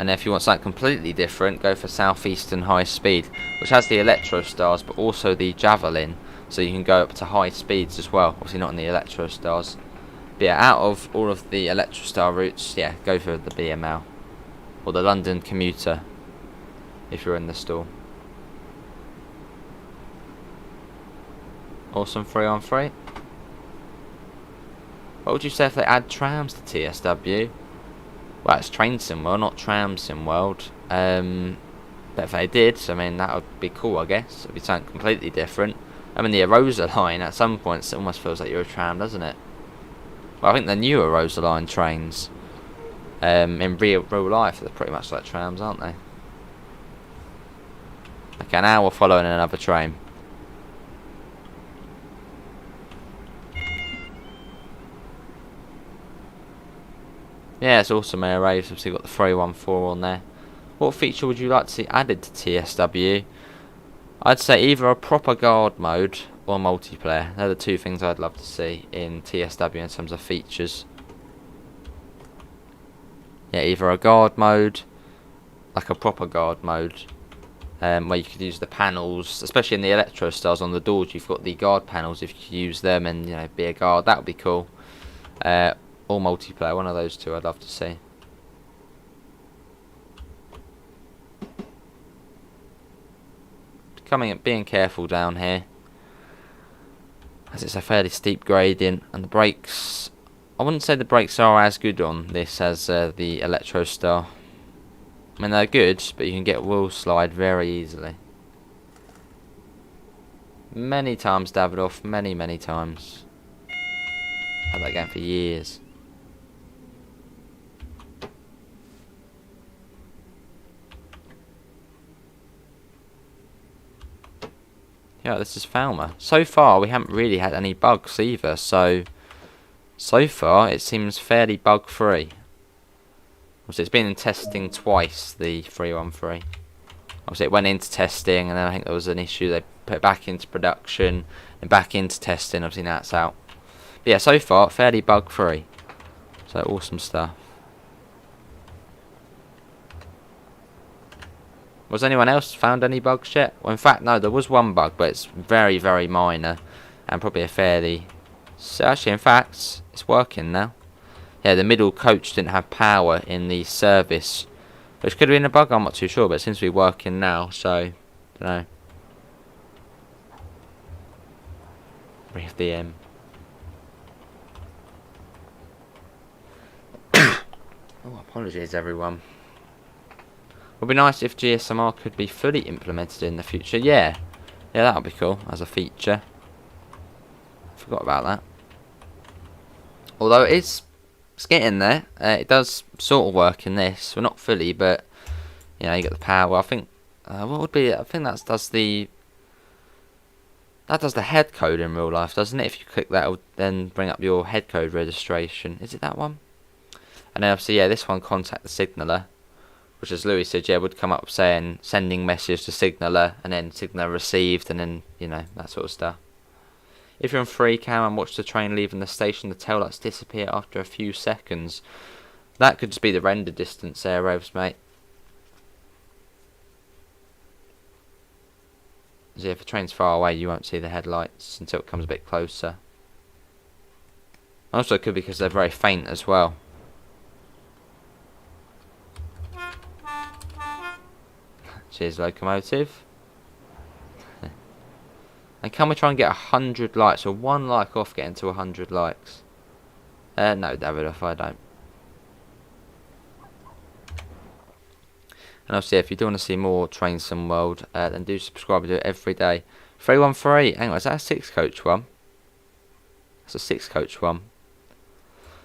if you want something completely different, go for Southeastern High Speed, which has the Electro Stars, but also the Javelin, so you can go up to high speeds as well. Obviously not in the Electro Stars. But yeah, out of all of the Electro Star routes, yeah, go for the BML or the London Commuter if you're in the store. Awesome 3-on-3. What would you say if they add trams to TSW? Well, it's Train Sim World, not Tram Sim World. But if they did, I mean, that would be cool, I guess. It would be something completely different. I mean, the Arosa line, at some points, it almost feels like you're a tram, doesn't it? Well, I think the new Arosa line trains, in real life, they're pretty much like trams, aren't they? Okay, now we're following another train. Yeah, it's awesome air raves. Obviously got the 314 on there. What feature would you like to see added to TSW? I'd say either a proper guard mode or multiplayer. They're the two things I'd love to see in TSW in terms of features. Yeah, either a guard mode, like a proper guard mode, where you could use the panels, especially in the Electro Stars on the doors. You've got the guard panels. If you could use them and be a guard, that would be cool. Or multiplayer, one of those two I'd love to see. Being careful down here, as it's a fairly steep gradient, and the brakes, I wouldn't say the brakes are as good on this as the Electro Star. I mean, they're good, but you can get wheel slide very easily. Many times Davidoff, many times. I've had that game for years. Yeah, this is Falmer. So far, we haven't really had any bugs either, so far it seems fairly bug-free. Obviously, it's been in testing twice, the 313. Obviously, it went into testing, and then I think there was an issue. They put it back into production, and back into testing. Obviously, now it's out. But yeah, so far, fairly bug-free. So, awesome stuff. Was anyone else found any bugs yet? Well, in fact, no, there was one bug, but it's very minor, and probably a fairly... So actually, in fact, it's working now. Yeah, the middle coach didn't have power in the service, which could have been a bug, I'm not too sure, but it seems to be working now, so, don't know. Breathe the M. Oh, apologies everyone. Would be nice if GSMR could be fully implemented in the future. Yeah, that would be cool as a feature. Forgot about that. Although it's getting there. It does sort of work in this. Well, not fully, but you get the power. I think what would be? I think that does the head code in real life, doesn't it? If you click that, it will then bring up your head code registration. Is it that one? And then obviously, this one, contact the signaller. Which, as Louis said, would come up saying sending message to signaller, and then signaller received, and then that sort of stuff. If you're on free cam and watch the train leaving the station, the tail lights disappear after a few seconds. That could just be the render distance there, Revs, mate. So if the train's far away, you won't see the headlights until it comes a bit closer. Also, it could be because they're very faint as well. Cheers, locomotive. And can we try and get 100 likes, or 1 like off getting to 100 likes? No, Davidoff, I don't. And obviously, if you do want to see more Train Sim World, then do subscribe and do it every day. 313. Hang on, is that a 6-coach one? That's a 6-coach one.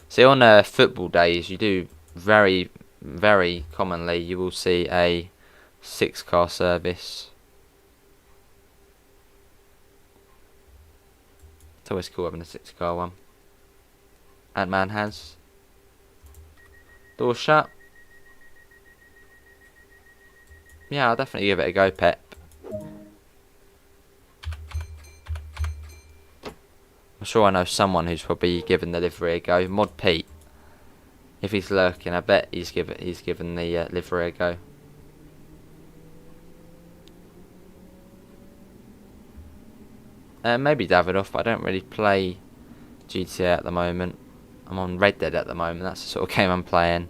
See, on football days, you do very commonly, you will see a 6-car service. It's always cool having a 6-car one. Ant-Man has. Door shut. Yeah, I'll definitely give it a go, Pep. I'm sure I know someone who's probably given the livery a go. Mod Pete. If he's lurking, I bet he's given the livery a go. Maybe Davidoff, but I don't really play GTA at the moment. I'm on Red Dead at the moment. That's the sort of game I'm playing.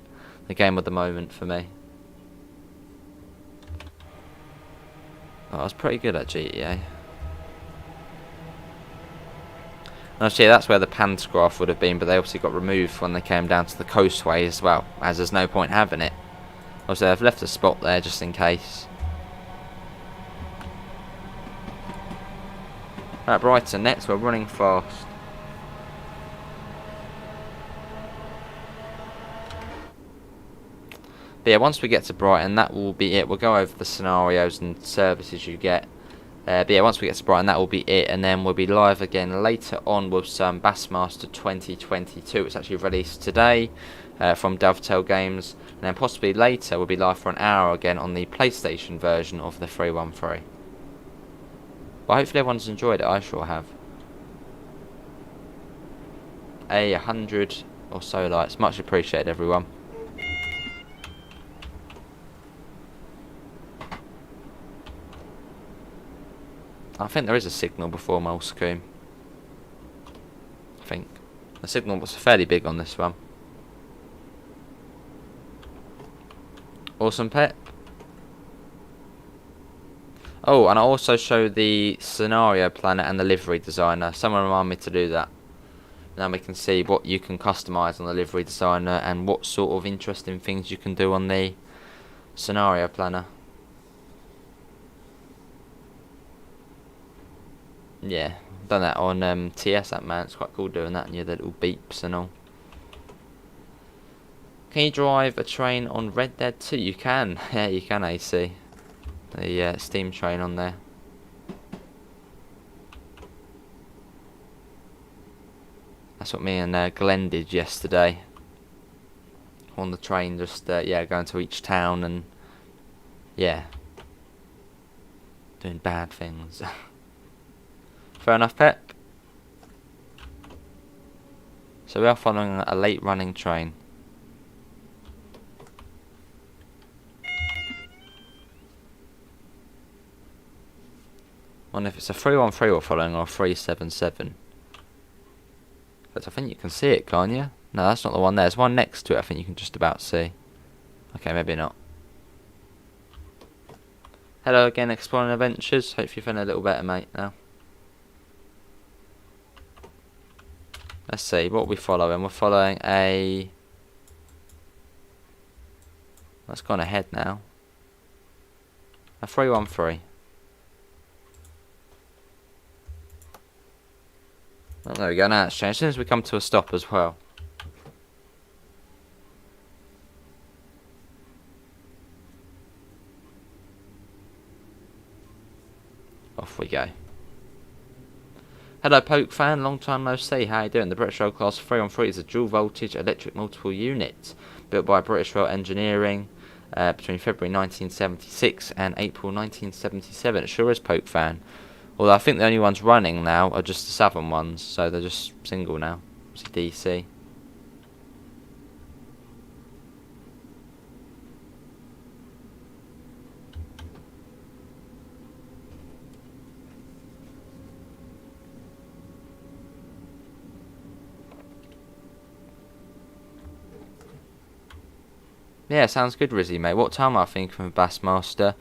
The game of the moment for me. Oh, I was pretty good at GTA. Actually, that's where the pantograph would have been, but they obviously got removed when they came down to the coastway as well, as there's no point having it. Also, I've left a spot there just in case. Right, Brighton next. We're running fast. But yeah, once we get to Brighton, that will be it. We'll go over the scenarios and services you get. But yeah, once we get to Brighton, that will be it, and then we'll be live again later on with some Bassmaster 2022. It's actually released today from Dovetail Games, and then possibly later we'll be live for an hour again on the PlayStation version of the 313. Well, hopefully everyone's enjoyed it. I sure have. 100 or so likes, much appreciated, everyone. I think there is a signal before Mulscombe. I think. The signal was fairly big on this one. Awesome, Pep. Oh, and I also show the scenario planner and the livery designer. Someone remind me to do that. Now we can see what you can customise on the livery designer and what sort of interesting things you can do on the scenario planner. Yeah, done that on TS app, man. It's quite cool doing that, and the little beeps and all. Can you drive a train on Red Dead 2? You can. Yeah, you can, AC. The steam train on there. That's what me and Glenn did yesterday. On the train, just going to each town and doing bad things. Fair enough, Pep. So we are following a late running train. I wonder if it's a 313 we're following or a 377. But I think you can see it, can't you? No, that's not the one there. There's one next to it I think you can just about see. Okay, maybe not. Hello again, Exploring Adventures. Hope you're feeling a little better, mate, now. Let's see, what are we following? We're following a... That's gone ahead now. A 313. Oh, there we go, now it's changed. As soon as we come to a stop as well. Off we go. Hello Poke fan, long time no see, how you doing? The British Rail Class 313 is a dual voltage electric multiple unit built by British Rail Engineering between February 1976 and April 1977. It sure is, Poke fan. Although I think the only ones running now are just the Southern ones, so they're just single now. It's DC. Yeah, sounds good, Rizzy, mate. What time am I thinking from Bassmaster?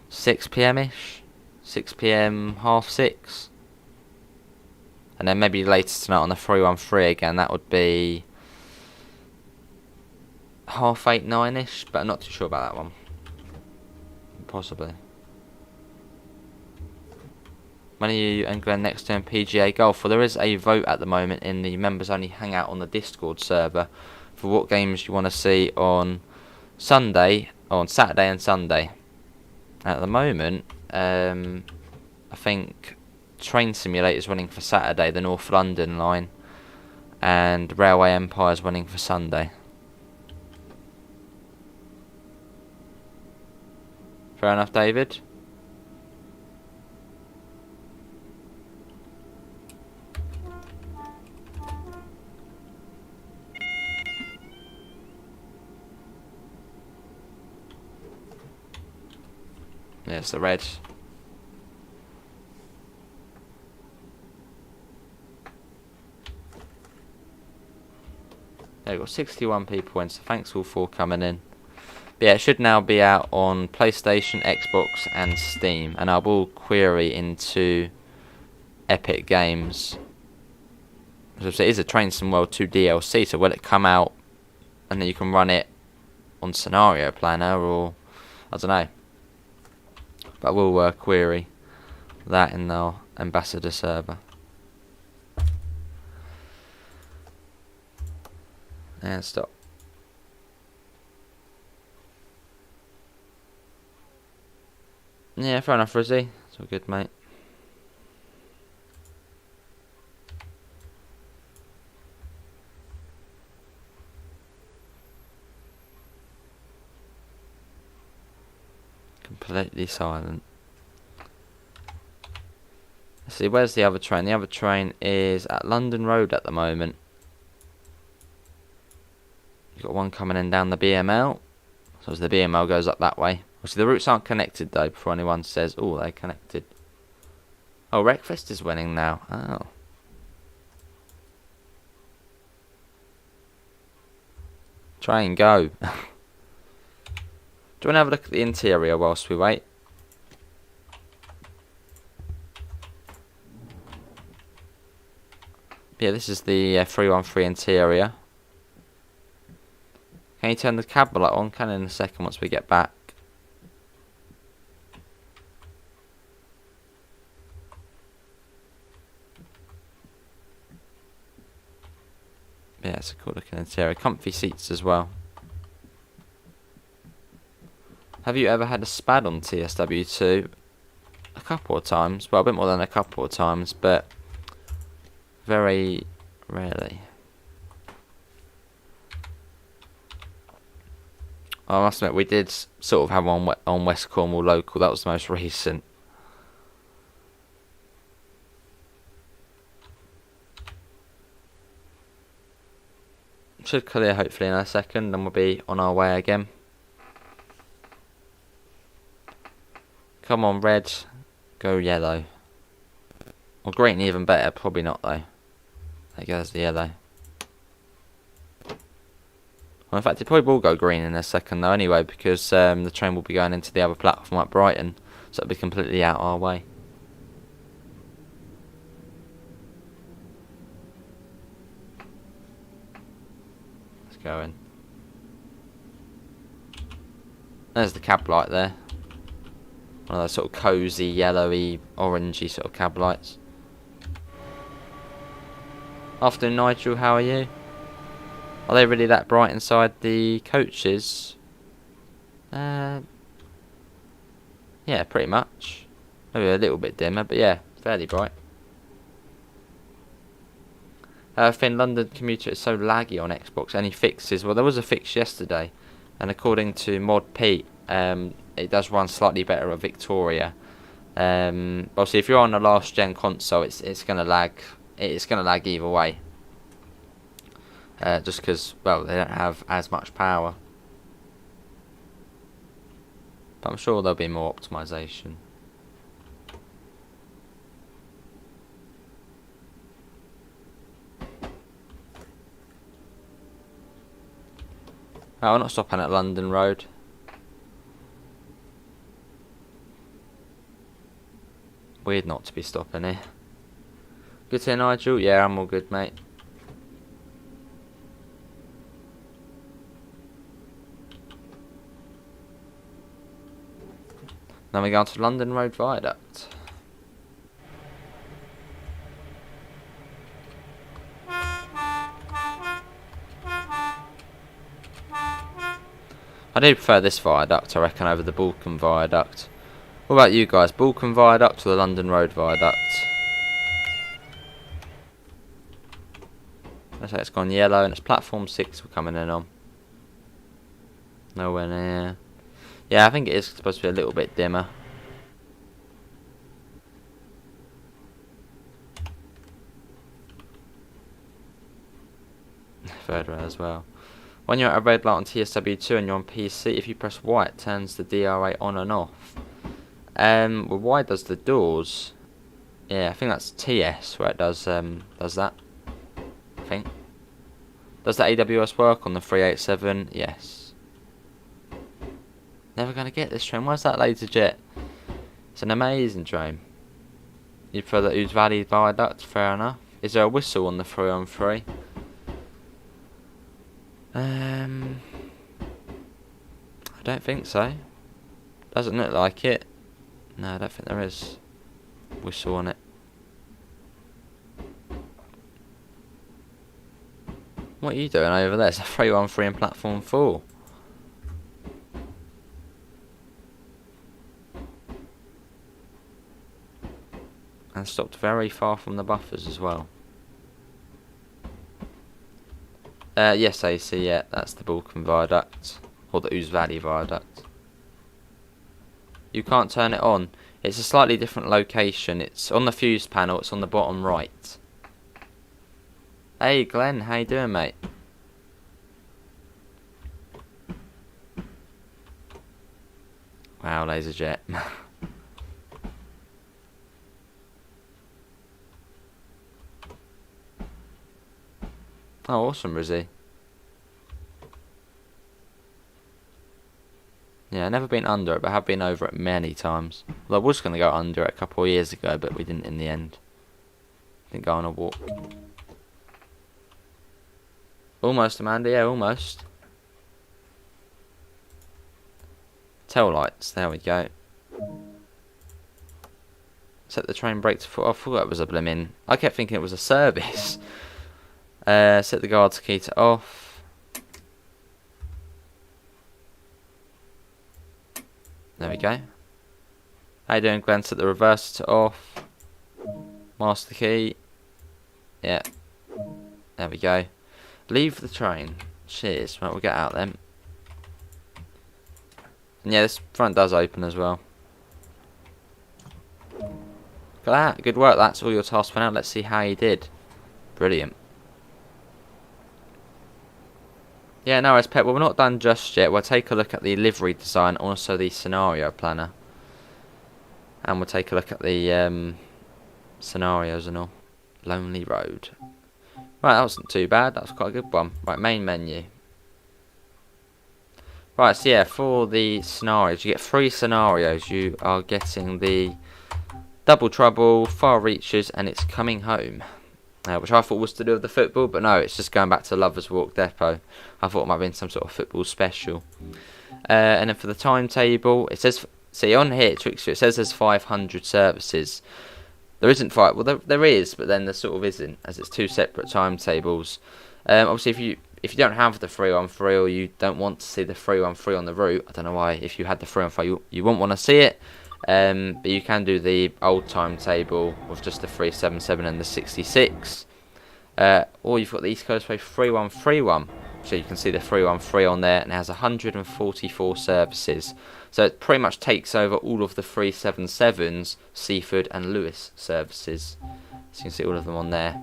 6 PM-ish? 6 PM, 6:30? And then maybe later tonight on the 313 again, that would be 8:30, 9-ish, but I'm not too sure about that one. Possibly. When are you and Glenn next doing PGA Golf? Well, there is a vote at the moment in the members only hangout on the Discord server for what games you want to see on Saturday and Sunday. At the moment, I think Train Simulator is running for Saturday, the North London line, and Railway Empire is running for Sunday. Fair Fair enough, David. There's the red. There we've got 61 people in, so thanks all for coming in. But yeah, it should now be out on PlayStation, Xbox and Steam. And I will query into Epic Games. As it is a Train Sim World 2 DLC, so will it come out and then you can run it on Scenario Planner, or I don't know. But we'll query that in the Ambassador server. And stop. Yeah, fair enough, Rizzy. It's all good, mate. Completely silent. Let's see, where's the other train? The other train is at London Road at the moment. You've got one coming in down the BML. So as the BML goes up that way. Obviously the routes aren't connected though, before anyone says, oh, they're connected. Oh, Wreckfest is winning now. Oh. Try and go. Do you want to have a look at the interior whilst we wait? Yeah, this is the 313 interior. Can you turn the cab light on? Can in a second once we get back. Yeah, it's a cool looking interior. Comfy seats as well. Have you ever had a SPAD on TSW2? A couple of times. Well, a bit more than a couple of times, but very rarely. I must admit, we did sort of have one on West Cornwall local. That was the most recent. Should clear hopefully in a second, and we'll be on our way again. Come on, red. Go yellow. Or green, even better. Probably not, though. There goes the yellow. Well, in fact, it probably will go green in a second, though, anyway, because the train will be going into the other platform at Brighton. So it'll be completely out our way. Let's go in. There's the cab light there. One of those sort of cosy, yellowy, orangey sort of cab lights. Afternoon, Nigel, how are you? Are they really that bright inside the coaches? Yeah, pretty much. Maybe a little bit dimmer, but yeah, fairly bright. Finn, London commuter is so laggy on Xbox. Any fixes? Well, there was a fix yesterday, and according to Mod Pete, it does run slightly better at Victoria. Obviously, if you're on a last gen console, it's gonna lag. It's gonna lag either way. Just because, well, they don't have as much power. But I'm sure there'll be more optimization. Oh, we're not stopping at London Road. Weird not to be stopping here. Good to hear, Nigel. Yeah, I'm all good, mate. Then we go on to London Road Viaduct. I do prefer this viaduct, I reckon, over the Balkan Viaduct. What about you guys? Balkan Viaduct or the London Road Viaduct? Looks like it's gone yellow and it's platform 6 we're coming in on. Nowhere near. Yeah, I think it is supposed to be a little bit dimmer. Third row as well. When you're at a red light on TSW2 and you're on PC, if you press Y, it turns the DRA on and off. Well, Y does the doors. Yeah, I think that's TS where it does that. I think. Does the AWS work on the 387? Yes. Never gonna get this train. Where's that laser jet? It's an amazing train. You prefer the Ouse Valley Viaduct? Fair enough. Is there a whistle on the 3-on-3? I don't think so. Doesn't look like it. No, I don't think there is whistle on it. What are you doing over there? It's a 3-on-3 in platform 4. And stopped very far from the buffers as well. Yes, AC, yeah, that's the Balkan Viaduct. Or the Ouse Valley Viaduct. You can't turn it on. It's a slightly different location. It's on the fuse panel, it's on the bottom right. Hey Glenn, how you doing, mate? Wow, laser jet. Oh, awesome, Rizzy. Yeah, never been under it, but have been over it many times. Well, I was going to go under it a couple of years ago, but we didn't in the end. Didn't go on a walk. Almost, Amanda, yeah, almost. Tail lights, there we go. Set the train brake to full. I thought it was a blimmin'. I kept thinking it was a service. Set the guards key to off. There we go. How you doing, Glenn? Set the reverser to off. Master key. Yeah. There we go. Leave the train. Cheers. Right, we'll get out then. And yeah, this front does open as well. Look at that. Good work. That's all your tasks for now. Let's see how you did. Brilliant. Yeah, no worries, Pep. Well, we're not done just yet. We'll take a look at the livery design, also the scenario planner. And we'll take a look at the scenarios and all. Lonely Road. Right, that wasn't too bad. That was quite a good one. Right, main menu. Right, so yeah, for the scenarios, you get 3 scenarios. You are getting the Double Trouble, Far Reaches, and It's Coming Home. Which I thought was to do with the football, but no, it's just going back to Lovers Walk Depot. I thought it might have been some sort of football special. And then for the timetable, it says, see on here, it tricks you, it says there's 500 services. There isn't 5, well there is, but then there sort of isn't, as it's 2 separate timetables. Obviously if you don't have the 3-on-3 or you don't want to see the 3-on-3 on the route, I don't know why, if you had the 3-on-3 you wouldn't want to see it. But you can do the old timetable with just the 377 and the 66. Or you've got the East Coast Way 3131. So you can see the 313 on there, and it has 144 services. So it pretty much takes over all of the 377s, Seaford and Lewis services. So you can see all of them on there.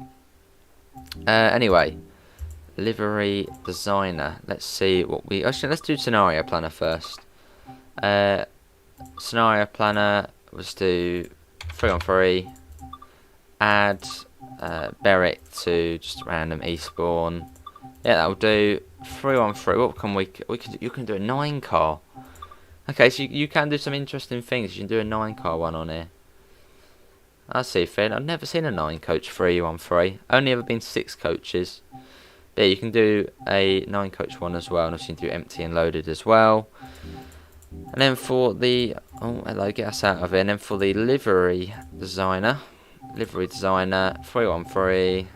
Anyway, livery designer. Let's see what we... Actually, let's do scenario planner first. Scenario planner, let's do 3-on-3. Add Berwick to just random Eastbourne. Yeah, that'll do. 3-on-3. What can you can do a 9-car. Okay, so you can do some interesting things. You can do a 9-car one on here. I see, Finn. I've never seen a 9-coach 3-on-3. Only ever been 6 coaches. But yeah, you can do a 9-coach one as well, and also you can do empty and loaded as well. And then for the... Oh, hello, get us out of here. And then for the livery designer, 3-on-3.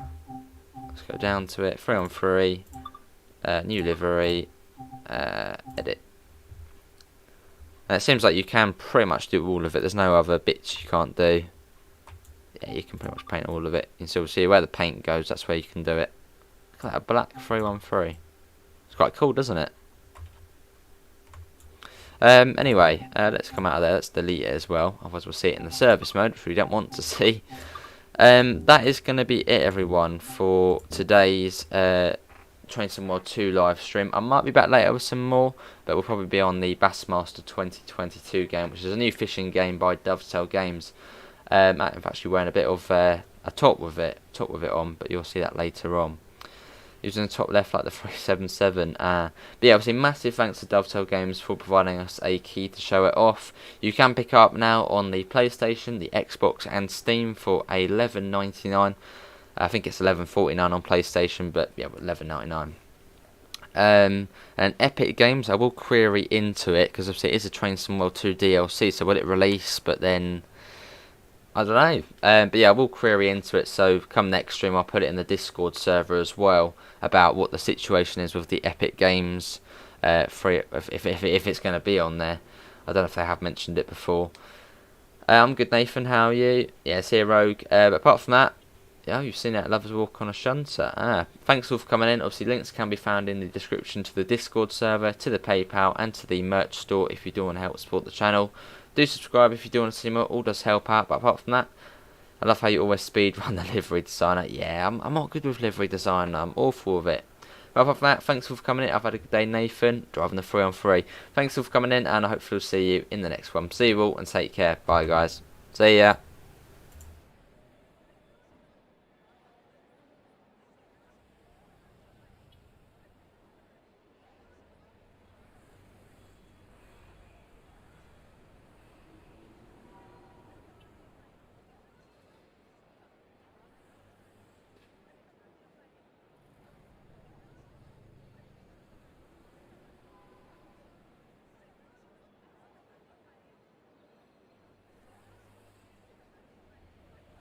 Let's go down to it. 3-on-3. New livery. Edit. And it seems like you can pretty much do all of it. There's no other bits you can't do. Yeah, you can pretty much paint all of it. You can still see where the paint goes. That's where you can do it. Look at that black 3-on-3. It's quite cool, doesn't it? Anyway, let's come out of there. Let's delete it as well. Otherwise, we'll see it in the service mode, which we don't want to see. That is going to be it, everyone, for today's Train Sim World 2 live stream. I might be back later with some more, but we'll probably be on the Bassmaster 2022 game, which is a new fishing game by Dovetail Games. I'm actually wearing a bit of a top with it on, but you'll see that later on. Using the top left like the 377. But yeah, obviously massive thanks to Dovetail Games for providing us a key to show it off. You can pick up now on the PlayStation, the Xbox and Steam for $11.99. I think it's $11.49 on PlayStation, but yeah, $11.99. And Epic Games, I will query into it, because obviously it is a Train Sim World 2 DLC, so will it release, but then I don't know. But yeah, I will query into it, so come next stream I'll put it in the Discord server as well, about what the situation is with the Epic Games free, if it's going to be on there. I don't know if they have mentioned it before. I'm good, Nathan, how are you? Yeah, see you, Rogue. But apart from that, yeah, you've seen that Lovers Walk on a Shunter. Thanks all for coming in. Obviously links can be found in the description to the Discord server, to the PayPal and to the merch store if you do want to help support the channel. Do subscribe if you do want to see more, all does help out. But apart from that, I love how you always speed run the livery designer. Yeah, I'm not good with livery design, I'm awful with it. But apart from that, thanks all for coming in. I've had a good day, Nathan, driving the 3-on-3. Thanks all for coming in, and I hopefully will see you in the next one. See you all and take care. Bye guys. See ya.